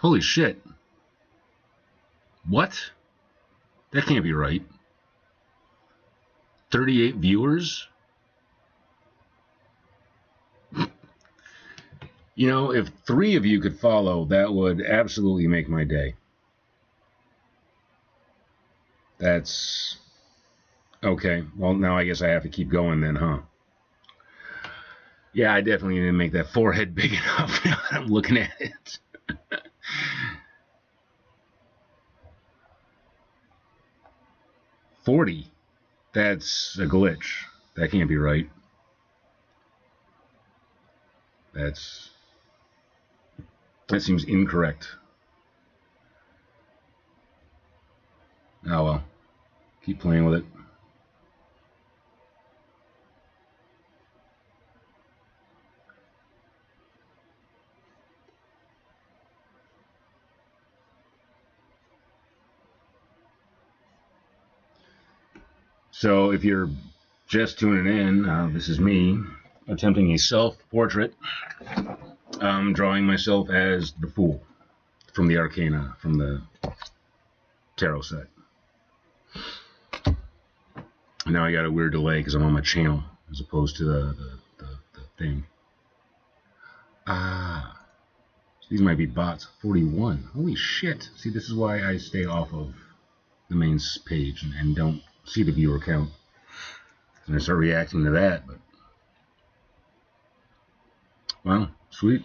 Holy shit. What? That can't be right. 38 viewers? You know, if 3 of you could follow, that would absolutely make my day. That's... Okay, well, now I guess I have to keep going then, huh? Yeah, I definitely need to make that forehead big enough now that I'm looking at it. 40? That's a glitch. That can't be right. That seems incorrect. Oh well. Keep playing with it. So if you're just tuning in, this is me attempting a self-portrait. I'm drawing myself as the Fool from the Arcana, from the tarot set. Now I got a weird delay because I'm on my channel as opposed to the thing. Ah, so these might be bots. 41. Holy shit. See, this is why I stay off of the main page and don't see the viewer count. And I start reacting to that, but wow, sweet.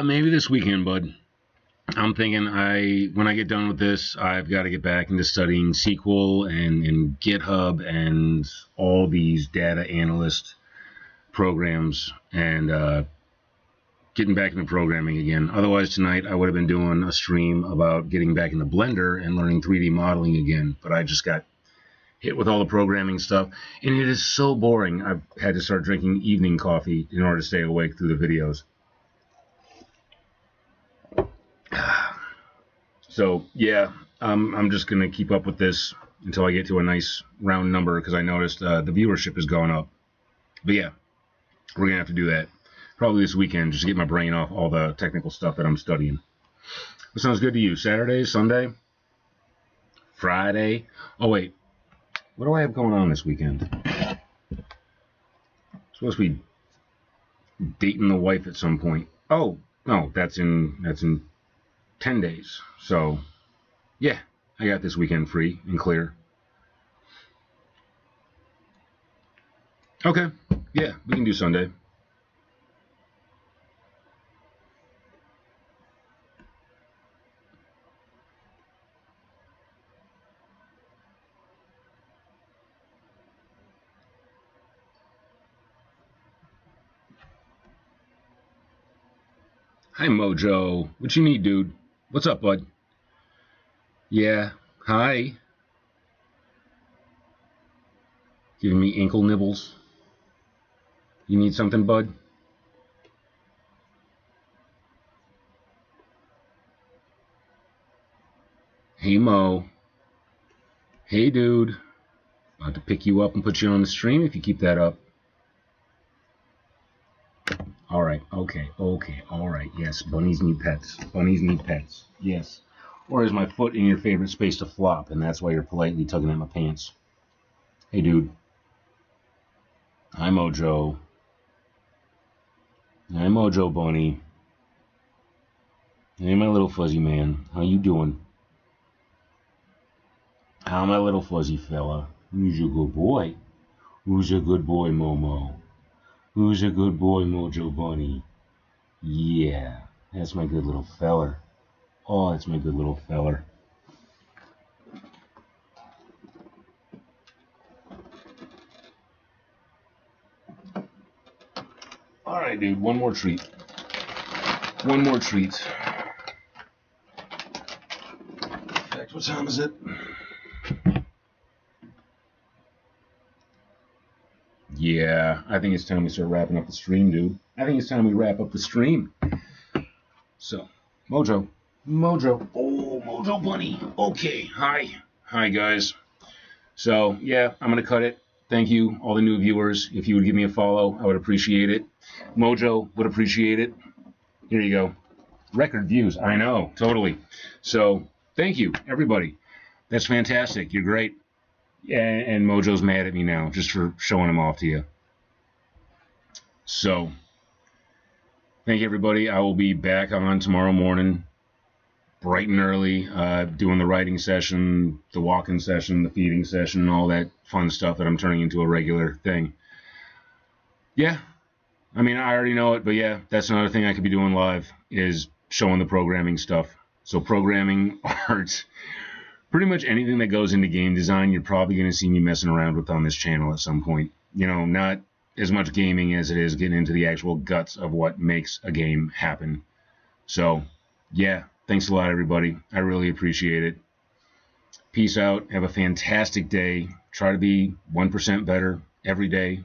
Maybe this weekend, bud. I'm thinking when I get done with this, I've got to get back into studying SQL and GitHub and all these data analyst programs and getting back into programming again. Otherwise, tonight I would have been doing a stream about getting back into Blender and learning 3D modeling again, but I just got hit with all the programming stuff, and it is so boring. I've had to start drinking evening coffee in order to stay awake through the videos. So yeah, I'm just gonna keep up with this until I get to a nice round number because I noticed the viewership is going up. But yeah, we're gonna have to do that probably this weekend just to get my brain off all the technical stuff that I'm studying. What sounds good to you? Saturday, Sunday, Friday? Oh wait, what do I have going on this weekend? I'm supposed to be dating the wife at some point. Oh no, that's in 10 days. So yeah, I got this weekend free and clear. Okay, yeah, we can do Sunday. Hi, Mojo. What you need, dude? What's up, bud? Yeah. Hi. Giving me ankle nibbles. You need something, bud? Hey, Mo. Hey, dude. About to pick you up and put you on the stream if you keep that up. All right. Okay. All right. Yes. Bunnies need pets. Bunnies need pets. Yes. Or is my foot in your favorite space to flop, and that's why you're politely tugging at my pants? Hey, dude. Hi, Mojo. Hi, Mojo Bunny. Hey, my little fuzzy man. How you doing? How my little fuzzy fella? Who's a good boy? Who's a good boy, Momo? Who's a good boy, Mojo Bunny? Yeah, that's my good little feller. Oh, that's my good little feller. All right, dude, one more treat. One more treat. In fact, what time is it? Yeah, I think it's time we start wrapping up the stream, dude. I think it's time we wrap up the stream. So, Mojo. Oh, Mojo Bunny. Okay, hi, guys. So, yeah, I'm going to cut it. Thank you, all the new viewers. If you would give me a follow, I would appreciate it. Mojo would appreciate it. Here you go. Record views. I know, totally. So, thank you, everybody. That's fantastic. You're great. And Mojo's mad at me now just for showing him off to you. So, thank you, everybody. I will be back on tomorrow morning, bright and early, doing the writing session, the walking session, the feeding session, all that fun stuff that I'm turning into a regular thing. Yeah, I mean, I already know it, but yeah, that's another thing I could be doing live is showing the programming stuff. So programming, art, pretty much anything that goes into game design, you're probably going to see me messing around with on this channel at some point. You know, not as much gaming as it is getting into the actual guts of what makes a game happen. So, yeah, thanks a lot, everybody. I really appreciate it. Peace out. Have a fantastic day. Try to be 1% better every day.